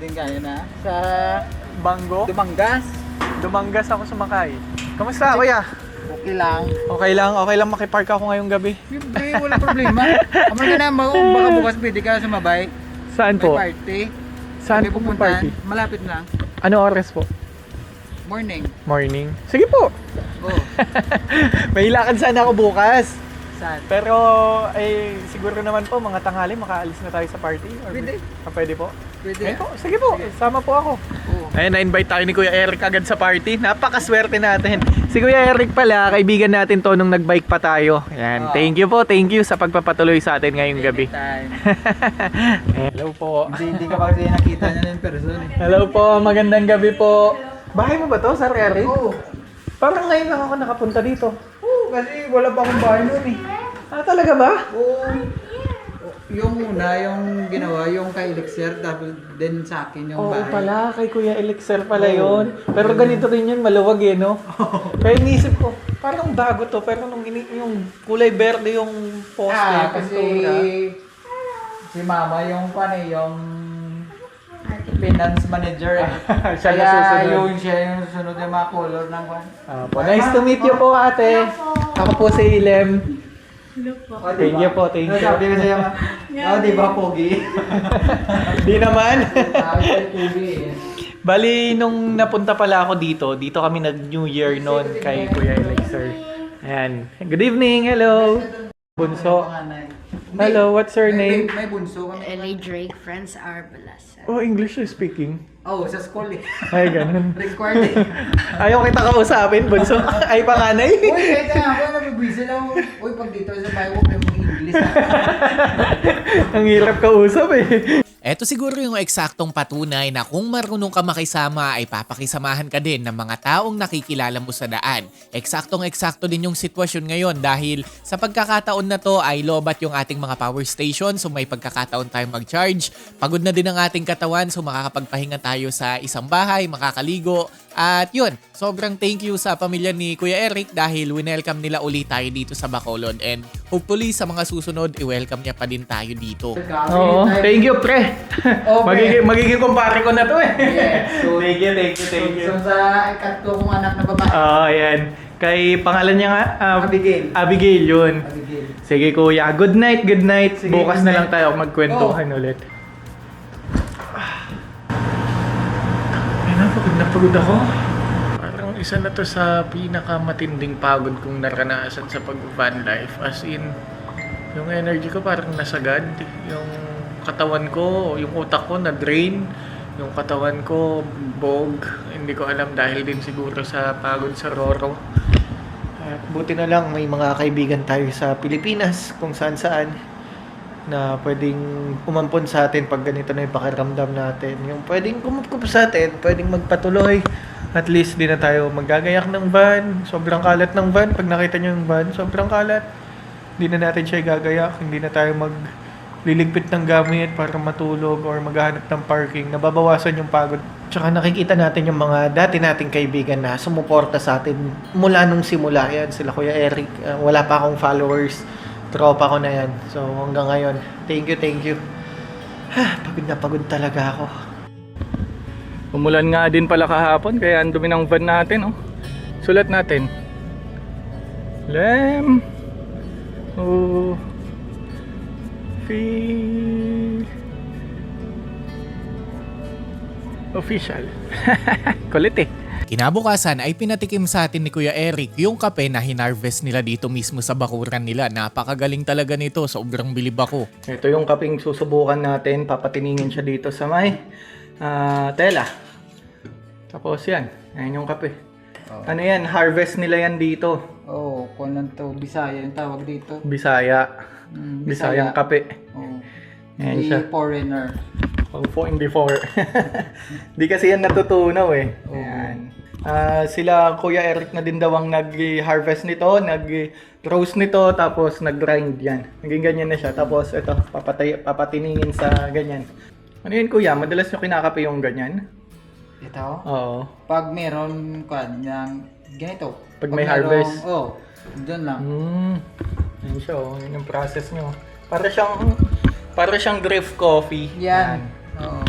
din kayo na. Sa
Bango?
Dumangas.
Dumangas ako sumakay. Kamusta, kuya?
Okay lang.
Okay lang makipark ako ngayong gabi.
Hindi, wala problema. Aman ka na, baka bukas pwede ka sumabay.
Saan
May
po?
party.
Saan
May
po yung
pupuntahan.
party?
Malapit lang.
Ano oras po?
Morning.
Morning. Sige po.
Oh,
May lakad sana ako bukas.
saan?
Pero siguro naman po mga tanghali makaalis na tayo sa party. Or
Pwede.
Pwede po?
Pwede.
Ayun po. Sige po. Sama po ako.
Oo.
Ayun, na-invite tayo ni Kuya Eric agad sa party. Napakaswerte natin. Si Kuya Eric pala, kaibigan natin to nung nagbike pa tayo. Ayan.
Oo.
Thank you sa pagpapatuloy sa atin ngayong gabi.
Anytime.
Hello po.
Hindi ka pa kasi nakita niya in person eh.
Hello po. Magandang gabi po. Bahay mo ba to, Sir Eric?
Oo.
Parang ngayon lang ako nakapunta dito.
Oo, kasi wala pa akong bahay noon eh.
Talaga ba?
Oo. Yung una, yung ginawa, yung kay Elixir, tapos din sa akin yung
Oo
bahay.
pala, kay Kuya Elixir pala yon. Pero ganito rin yun, maluwag eh, no? Kaya iniisip ko, parang bago to, pero nung yung kulay berde yung poste,
Kasi
pintura.
Si mama yung yung finance manager eh.
Siya na
Kaya
susunod.
siya yung susunod yung mga color ng kwan.
Nice to meet you po, ate. Ako po si Ilem.
Oh,
Thank you po, thank you.
Sabi ko sa'yo, di ba pogi?
Di naman.
Sabi ko pogi eh.
Bali, nung napunta pala ako dito kami nag-New Year noon kay Kuya Elixir. Ayan. Good evening, hello. Bunso. Hello, what's your name?
May bunso kami.
LA Drake, friends are Balasa.
Oh, English speaking.
Oh, sa school eh.
Ay, ganun.
Required eh.
Ayaw kita kausapin, Bunso. Ay, panganay.
Uy, kaya nga ako, nabibisi lang. Uy, pag dito sa bayo ko, may mga English ah.
Ang hirap kausap eh.
Eto siguro yung eksaktong patunay na kung marunong ka makisama ay papakisamahan ka din ng mga taong nakikilala mo sa daan. Eksaktong-eksakto din yung sitwasyon ngayon dahil sa pagkakataon na to ay lobat yung ating mga power station so may pagkakataon tayong mag-charge. Pagod na din ang ating katawan so makakapagpahinga tayo sa isang bahay, makakaligo. At yun, sobrang thank you sa pamilya ni Kuya Eric dahil winelcome nila ulit tayo dito sa Bacolod and hopefully sa mga susunod i-welcome niya pa din tayo dito.
Oo, thank you, pre.
Okay.
Magiging kumpare ko na to eh.
Yes. So,
Thank you.
So, sa ikatlo kong anak na babae.
Ayan. Kay pangalan niya nga,
Abigail.
Abigail yun.
Abigail.
Sige kuya, good night.
Sige,
Bukas
good
na lang
night.
tayo magkwentuhan ulit. Ay, napagod ako. Parang isa na to sa pinakamatinding pagod kong naranasan sa pag-van life. As in, yung energy ko parang nasagad. Yung katawan ko, yung utak ko na-drain. Yung katawan ko, bog. Hindi ko alam dahil din siguro sa pagod sa Roro. At buti na lang may mga kaibigan tayo sa Pilipinas kung saan na pwedeng umampon sa atin pag ganito na yung pakiramdam natin. Yung pwedeng kumukup sa atin, pwedeng magpatuloy. At least di na tayo magagayak ng van. Sobrang kalat ng van. Pag nakita nyo yung van, sobrang kalat. Hindi na natin siya gagayak. Hindi na tayo magliligpit ng gamit para matulog or maghahanap ng parking. Nababawasan yung pagod. Tsaka nakikita natin yung mga dati nating kaibigan na sumuporta sa atin mula nung simula. Yan, sila Kuya Eric. Wala pa akong followers. Tropa ko na yan. So hanggang ngayon, thank you. Pagod na pagod talaga ako. Umulan nga din pala kahapon kaya ang dumi ng van natin. Oh. Sulat natin. Lem. Oh. Official. Kulit eh.
Kinabukasan ay pinatikim sa atin ni Kuya Eric yung kape na hinarvest nila dito mismo sa bakuran nila. Napakagaling talaga nito, sobrang bilib ako.
Ito yung kapeng susubukan natin. Papatiningin siya dito sa may tela. Tapos yan. Ayan yung kape. Ano yan? Harvest nila yan dito.
Oo, kung lang to, Bisaya yung tawag dito.
Bisaya. Bisayang kape.
Oo.
Ayan
Hindi
siya.
foreigner.
Hindi for. Di kasi yan natutunaw eh. Ayan. Sila Kuya Eric na din daw ang nag-harvest nito, nag-roast nito, tapos nag-grind yan. Naging ganyan na siya. Tapos ito, papatiningin sa ganyan. Ano yun kuya? Madalas nyo kinakape yung ganyan?
Ito?
Oo.
Pag meron yung ganito.
Pag may harvest?
Oo, doon lang.
Yan siya oh. Yun yung process nyo. Para siyang drift coffee.
Yan. Oo.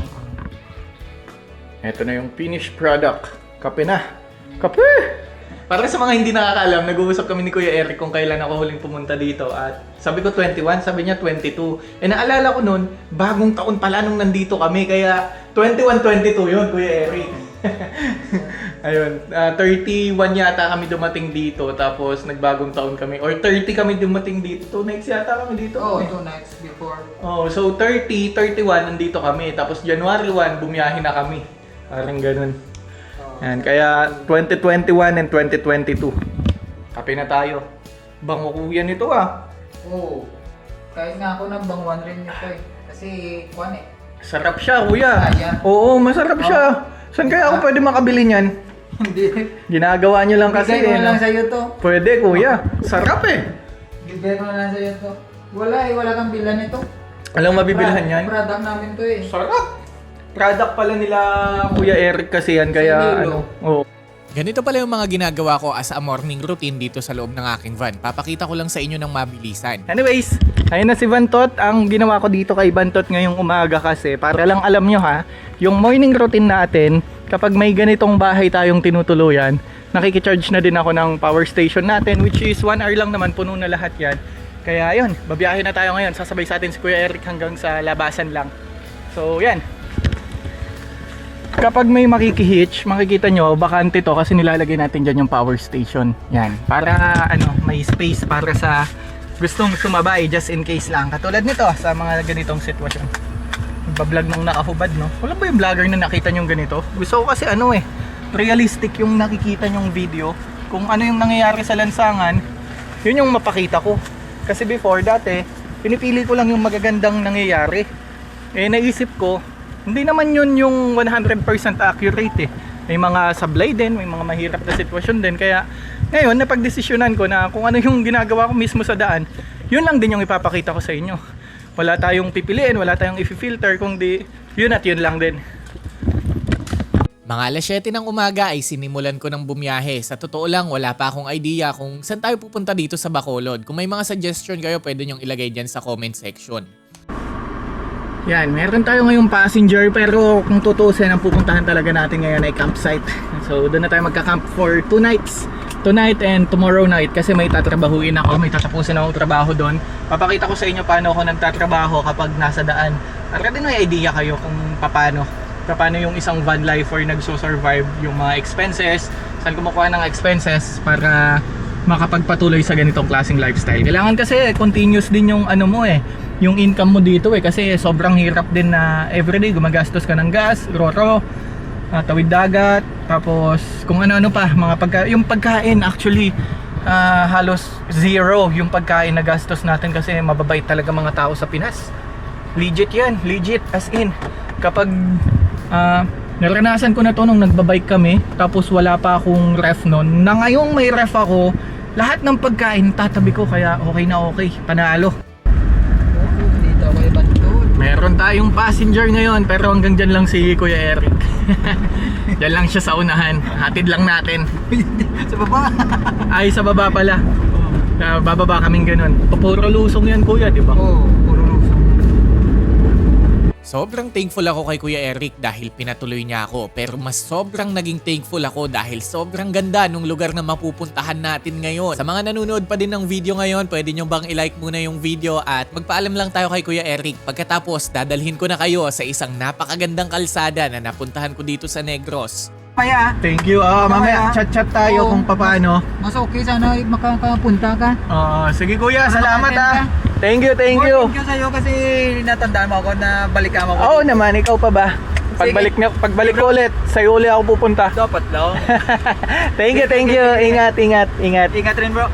Ito na yung finished product. Kape na. Kape! Para sa mga hindi nakakaalam, nag-uusap kami ni Kuya Eric kung kailan ako huling pumunta dito. At sabi ko 21, sabi niya 22. Naalala ko nun, bagong taon pala nung nandito kami. Kaya 21-22 yun, Kuya Eric. Ayun, 31 yata kami dumating dito. Tapos nagbagong taon kami. Or 30 kami dumating dito. 2 nights yata kami dito.
Oo, 2 nights before.
Oh, so 30, 31 nandito kami. Tapos January 1, bumiyahin na kami. Parang ganun. Yan, kaya 2021 and 2022. Kape na tayo. Bango kuya nito ah.
Oo. Kahit nga ako nang bangwan rin nito eh. Kasi, kuwan eh.
Sarap siya kuya.
Kaya?
Oo, masarap siya. Saan kaya ako pwede makabili niyan?
Hindi.
Ginagawa niyo lang kasi
Bigay ko
eh.
na
No?
lang sa'yo to.
Pwede kuya. Sarap eh.
Bigay ko na lang sa'yo to. Wala eh, wala kang bilan nito.
Alam mabibilhan yan?
Product namin to eh.
Sarap. Product pala nila Kuya Eric kasi yan kaya
Nilo.
ano. Oo.
Ganito pala yung mga ginagawa ko as a morning routine dito sa loob ng aking van. Papakita ko lang sa inyo ng mabilisan.
Anyways, ayun na si Vantot. Ang ginawa ko dito kay Vantot ngayong umaga kasi, para lang alam nyo ha, yung morning routine natin, kapag may ganitong bahay tayong tinutuluyan, nakikicharge na din ako ng power station natin, which is 1 hour lang naman, puno na lahat yan. Kaya yun, babiyahe na tayo ngayon. Sasabay sa atin si Kuya Eric hanggang sa labasan lang. So yan. Kapag may makikihitch, makikita nyo, bakante to kasi nilalagay natin dyan yung power station. Yan. Para may space para sa gustong sumabay just in case lang. Katulad nito sa mga ganitong sitwasyon. Nagbablog nung nakahubad, no? Wala ba yung vlogger na nakita nyo ganito? Gusto ko kasi realistic yung nakikita nyong video. Kung ano yung nangyayari sa lansangan, yun yung mapakita ko. Kasi before, dati, pinipili ko lang yung magagandang nangyayari. Naisip ko, hindi naman yun yung 100% accurate eh. May mga sablay din, may mga mahirap na sitwasyon din. Kaya ngayon, napagdesisyonan ko na kung ano yung ginagawa ko mismo sa daan, yun lang din yung ipapakita ko sa inyo. Wala tayong pipiliin, wala tayong i-filter, kundi yun at yun lang din.
Mga alas 7 ng umaga ay sinimulan ko ng bumiyahe. Sa totoo lang, wala pa akong idea kung saan tayo pupunta dito sa Bacolod. Kung may mga suggestion kayo, pwede nyong ilagay dyan sa comment section.
Yan, meron tayo ngayong passenger pero kung tutusin ang pupuntahan talaga natin ngayon ay campsite. So doon na tayo magka-camp for 2 nights. Tonight and tomorrow night kasi may tatrabahuin ako, may tatapusin akong trabaho doon. Papakita ko sa inyo paano ako nagtatrabaho kapag nasa daan. Para din may idea kayo kung paano yung isang van lifer nagso-survive, yung mga expenses, saan kumukuha ng expenses para makapagpatuloy sa ganitong klaseng lifestyle. Kailangan kasi continuous din yung yung income mo dito kasi sobrang hirap din na everyday gumagastos ka ng gas, roro, tawid dagat, tapos kung ano-ano pa, yung pagkain actually halos zero yung pagkain na gastos natin kasi mababait talaga mga tao sa Pinas. Legit yan, legit as in. Kapag naranasan ko na to nung nagbabike kami, tapos wala pa akong ref nun, na ngayong may ref ako, lahat ng pagkain tatabi ko, kaya okay na okay, panalo.
Dito ako Vantot.
Meron tayong passenger ngayon pero hanggang dyan lang si Kuya Eric. Dyan lang siya sa unahan, hatid lang natin.
Sa baba.
Ay, sa baba pala. Bababa kaming ganun. Puro lusong yan kuya, di ba?
Oo, puro lusong.
Sobrang thankful ako kay Kuya Eric dahil pinatuloy niya ako. Pero mas sobrang naging thankful ako dahil sobrang ganda nung lugar na mapupuntahan natin ngayon. Sa mga nanonood pa din ng video ngayon, pwede nyo bang i-like muna yung video at magpaalam lang tayo kay Kuya Eric. Pagkatapos, dadalhin ko na kayo sa isang napakagandang kalsada na napuntahan ko dito sa Negros.
Mamaya.
Thank you. Mamaya chat-chat tayo
Oo.
kung paano.
Mas okay sana makapunta ka.
Sige kuya, salamat
Makaka-attend
Thank you, thank you.
Thank you sa'yo kasi natandaan mo ako na balikan mo ako.
Oo naman, ikaw pa ba? Pagbalik ko ulit, sa'yo ulit ako pupunta.
Dapat lang.
Thank you. Ingat.
Ingat rin bro.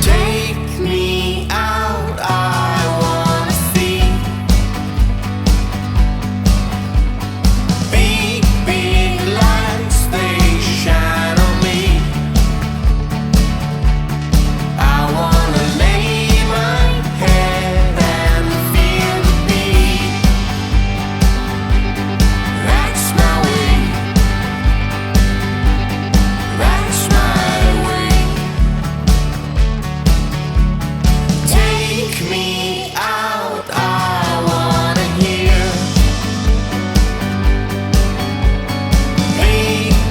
Take me out, I wanna see big lights, they shine on me. I wanna lay my head and feel the beat. That's my way. That's my way. Take me out, I wanna hear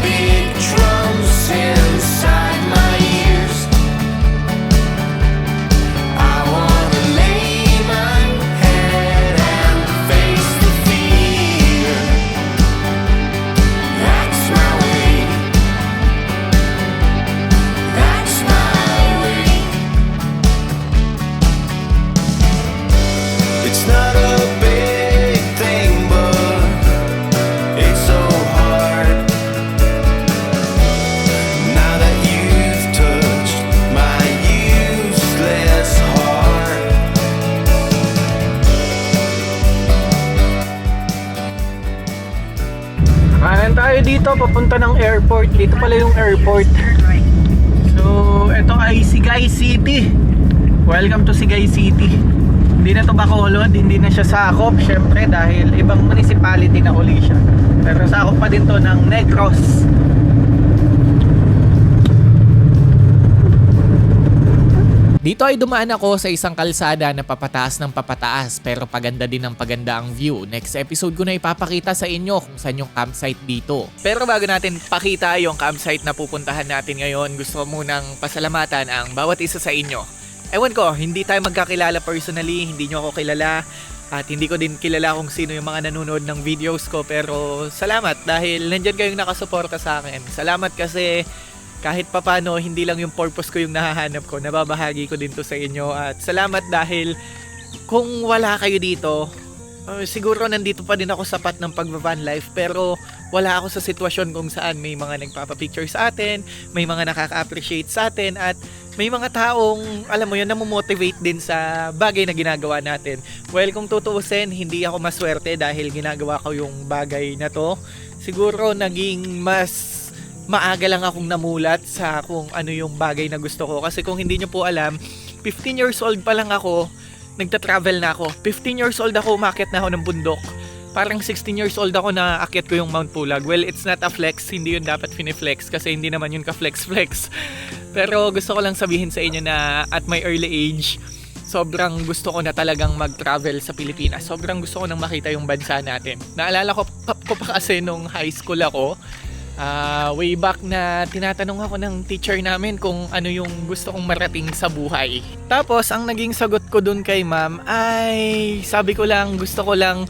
big drums inside my ears. I wanna lay my head and face the fear. That's my way. That's my way. It's not a big thing, but it's so hard. Now that you've touched my useless heart.
Kanan tayo dito, papunta ng airport. Dito pala yung airport. So, ito ay Sigay City. Welcome to Sigay City. Hindi Hindi na to Bacolod, hindi na siya sakop, syempre dahil ibang municipality na uli siya. Pero sakop pa din to ng Negros.
Dito ay dumaan ako sa isang kalsada na papataas ng papataas pero paganda din ng paganda ang view. Next episode ko na ipapakita sa inyo kung saan yung campsite dito. Pero bago natin pakita yung campsite na pupuntahan natin ngayon, gusto ko munang pasalamatan ang bawat isa sa inyo. Ewan ko, hindi tayo magkakilala personally, hindi nyo ako kilala at hindi ko din kilala kung sino yung mga nanonood ng videos ko, pero salamat dahil nandyan kayong nakasuporta sa akin. Salamat kasi kahit papano, hindi lang yung purpose ko yung nahahanap ko, nababahagi ko din to sa inyo. At salamat dahil kung wala kayo dito, siguro nandito pa din ako sapat ng pag-van life, pero wala ako sa sitwasyon kung saan may mga nagpapapicture sa atin, may mga nakaka-appreciate sa atin, at may mga taong, alam mo yun, namomotivate din sa bagay na ginagawa natin. Well, kung tutuusin, hindi ako maswerte dahil ginagawa ko yung bagay na to. Siguro naging mas maaga lang akong namulat sa kung ano yung bagay na gusto ko. Kasi kung hindi nyo po alam, 15 years old pa lang ako, nagta-travel na ako. 15 years old ako, umakyat na ako ng bundok. Parang 16 years old ako na akyat ko yung Mount Pulag. Well, it's not a flex, hindi yun dapat fini-flex kasi hindi naman yun ka-flex-flex. Pero gusto ko lang sabihin sa inyo na at my early age, sobrang gusto ko na talagang mag-travel sa Pilipinas. Sobrang gusto ko nang makita yung bansa natin. Naalala ko pa kasi nung high school ako, way back na tinatanong ako ng teacher namin kung ano yung gusto kong marating sa buhay. Tapos ang naging sagot ko dun kay ma'am ay sabi ko lang gusto ko lang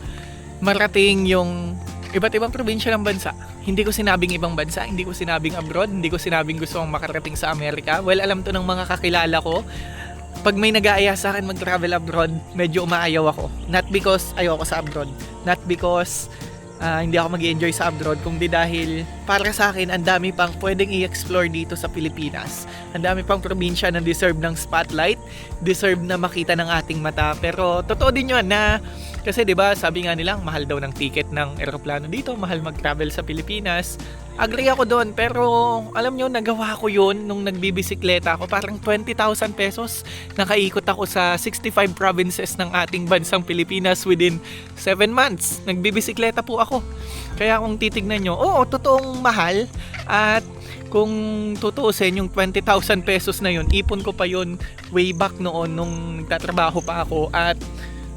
marating yung iba't ibang probinsya ng bansa. Hindi ko sinabing ibang bansa, hindi ko sinabing abroad, hindi ko sinabing gusto kong makarating sa Amerika. Well, alam to ng mga kakilala ko. Pag may nag-aaya sa akin mag-travel abroad, medyo umaayaw ako. Not because ayoko sa abroad, not because hindi ako mag-enjoy sa abroad, kundi dahil para sa akin ang dami pang pwedeng i-explore dito sa Pilipinas. Ang dami pang probinsya na deserve ng spotlight, deserve na makita ng ating mata. Pero totoo din yun na kasi 'di ba, sabi nga nilang mahal daw ng ticket ng eroplano dito, mahal mag-travel sa Pilipinas. Agree ako doon, pero alam nyo, nagawa ko yun nung nagbibisikleta ako. Parang 20,000 pesos. Nakaikot ako sa 65 provinces ng ating bansang Pilipinas within 7 months. Nagbibisikleta po ako. Kaya kung titignan nyo, oo, totoong mahal. At kung tutuusin, yung 20,000 pesos na yun, ipon ko pa yun way back noon nung nagtatrabaho pa ako. At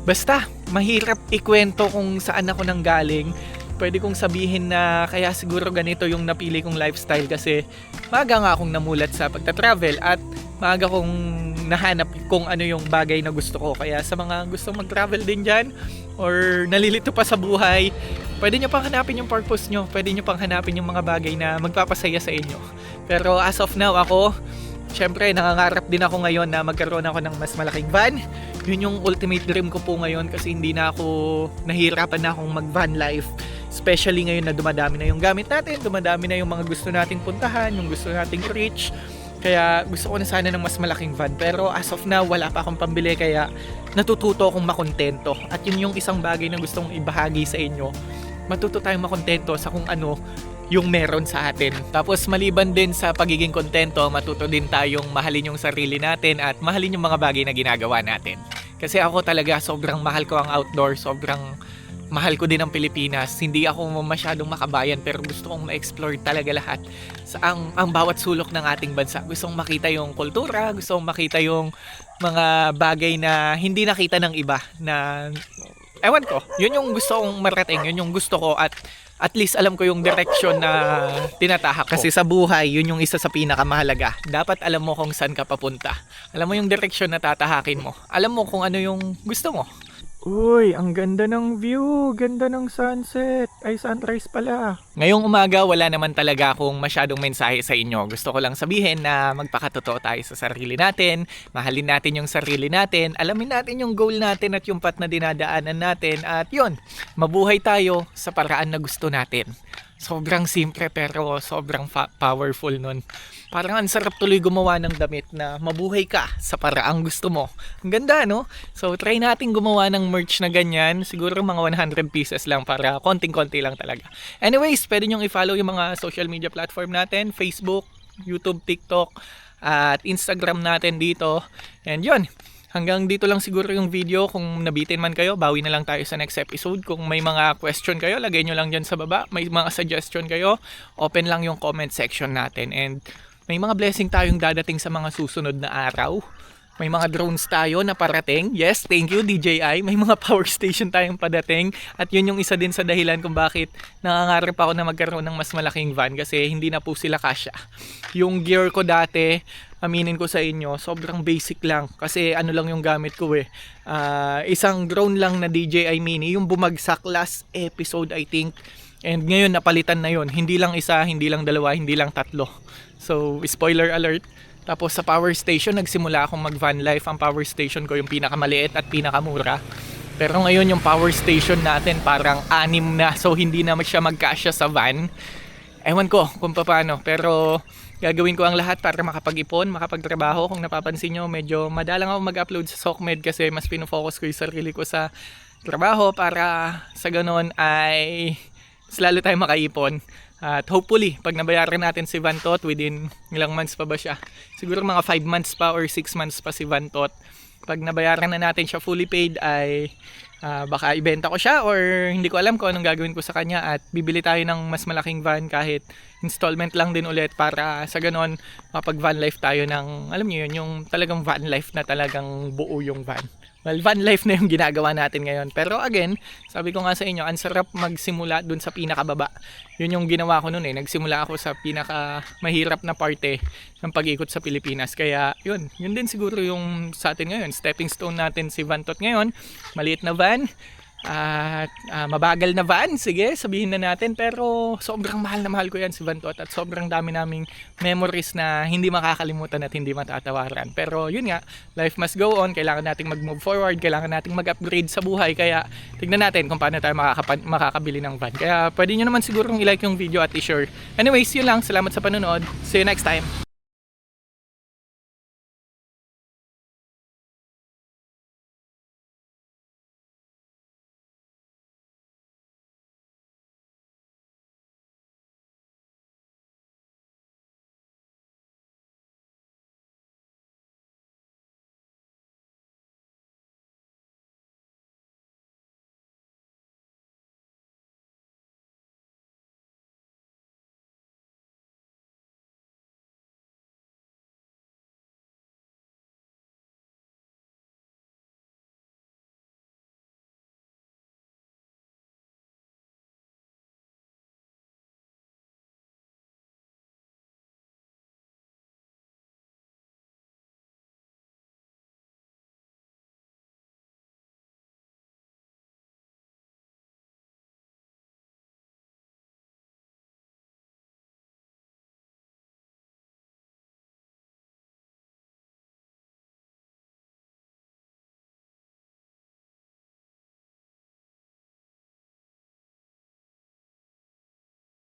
basta, mahirap ikwento kung saan ako nanggaling. Pwede kong sabihin na kaya siguro ganito yung napili kong lifestyle kasi maaga nga akong namulat sa pagta-travel at maaga kong nahanap kung ano yung bagay na gusto ko. Kaya sa mga gustong mag-travel din dyan or nalilito pa sa buhay, pwede nyo pang hanapin yung purpose nyo. Pwede nyo pang hanapin yung mga bagay na magpapasaya sa inyo. Pero as of now ako, syempre nangangarap din ako ngayon na magkaroon ako ng mas malaking van. Yun yung ultimate dream ko po ngayon kasi hindi na ako nahihirapan na akong mag-van life. Especially ngayon na dumadami na yung gamit natin, dumadami na yung mga gusto nating puntahan, yung gusto nating reach. Kaya gusto ko na sana ng mas malaking van. Pero as of now, wala pa akong pambili kaya natututo akong makontento. At yun yung isang bagay na gusto kong ibahagi sa inyo. Matuto tayong makontento sa kung ano yung meron sa atin. Tapos maliban din sa pagiging kontento, matuto din tayong mahalin yung sarili natin at mahalin yung mga bagay na ginagawa natin. Kasi ako talaga sobrang mahal ko ang outdoor, sobrang mahal ko din ang Pilipinas. Hindi ako masyadong makabayan pero gusto kong ma-explore talaga lahat sa ang bawat sulok ng ating bansa. Gusto kong makita yung kultura, gusto kong makita yung mga bagay na hindi nakita ng iba na ewan ko. Yun yung gusto kong marating, yun yung gusto ko at least alam ko yung direction na tinatahak ko. Kasi sa buhay, yun yung isa sa pinakamahalaga. Dapat alam mo kung saan ka papunta. Alam mo yung direction na tatahakin mo. Alam mo kung ano yung gusto mo. Uy, ang ganda ng view. Ganda ng sunset. Ay, sunrise pala. Ngayong umaga, wala naman talaga akong masyadong mensahe sa inyo. Gusto ko lang sabihin na magpakatotoo tayo sa sarili natin. Mahalin natin yung sarili natin. Alamin natin yung goal natin at yung path na dinadaanan natin. At yun, mabuhay tayo sa paraan na gusto natin. Sobrang simple pero sobrang powerful nun. Parang ang sarap tuloy gumawa ng damit na mabuhay ka sa paraang gusto mo. Ang ganda, no? So, try natin gumawa ng merch na ganyan. Siguro mga 100 pieces lang para konting-konti lang talaga. Anyways, pwede nyong i-follow yung mga social media platform natin. Facebook, YouTube, TikTok, at Instagram natin dito. And yun,
hanggang dito lang siguro yung video. Kung nabitin man kayo, bawi na lang tayo sa next episode. Kung may mga question kayo, lagay nyo lang dyan sa baba. May mga suggestion kayo, open lang yung comment section natin. And may mga blessing tayong dadating sa mga susunod na araw. May mga drones tayo na parating. Yes, thank you DJI. May mga power station tayong padating. At yun yung isa din sa dahilan kung bakit nangangarap ako na magkaroon ng mas malaking van, kasi hindi na po sila kasya. Yung gear ko dati, aminin ko sa inyo, sobrang basic lang. Kasi ano lang yung gamit ko eh. Isang drone lang na DJI Mini, yung bumagsak last episode I think. And ngayon napalitan na yun. Hindi lang isa, hindi lang dalawa, hindi lang tatlo. So, spoiler alert. Tapos sa power station, nagsimula akong mag van life. Ang power station ko yung pinakamaliit at pinakamura. Pero ngayon yung power station natin parang 6 na. So hindi na siya magkasya sa van. Ewan ko kung paano. Pero gagawin ko ang lahat para makapag-ipon, makapagtrabaho. Kung napapansin nyo, medyo madalang ako mag-upload sa SOCMED kasi mas pinofocus ko yung sarili ko sa trabaho para sa ganon ay mas lalo tayo makaipon. At hopefully, pag nabayaran natin si Vantot, within ilang months pa ba siya? Siguro mga 5 months pa or 6 months pa si Vantot. Pag nabayaran na natin siya fully paid ay baka ibenta ko siya or hindi ko alam kung anong gagawin ko sa kanya at bibili tayo ng mas malaking van kahit installment lang din ulit para sa ganon mapag van life tayo ng, alam niyo yun, yung talagang van life na talagang buo yung van. Well, van life na yung ginagawa natin ngayon. Pero again, sabi ko nga sa inyo, ang sarap magsimula dun sa pinakababa. Yun yung ginawa ko nun eh. Nagsimula ako sa pinaka mahirap na parte ng pag-ikot sa Pilipinas. Kaya yun din siguro yung sa atin ngayon. Stepping stone natin si Vantot ngayon. Maliit na van. At mabagal na van, sige, sabihin na natin, pero sobrang mahal na mahal ko yan si Vantot at sobrang dami naming memories na hindi makakalimutan at hindi matatawaran. Pero yun nga, life must go on, kailangan nating mag-move forward, kailangan nating mag-upgrade sa buhay, kaya tignan natin kung paano tayo makakabili ng van. Kaya pwede nyo naman sigurong i-like yung video at i-share. Anyways, yun lang, salamat sa panonood, see you next time.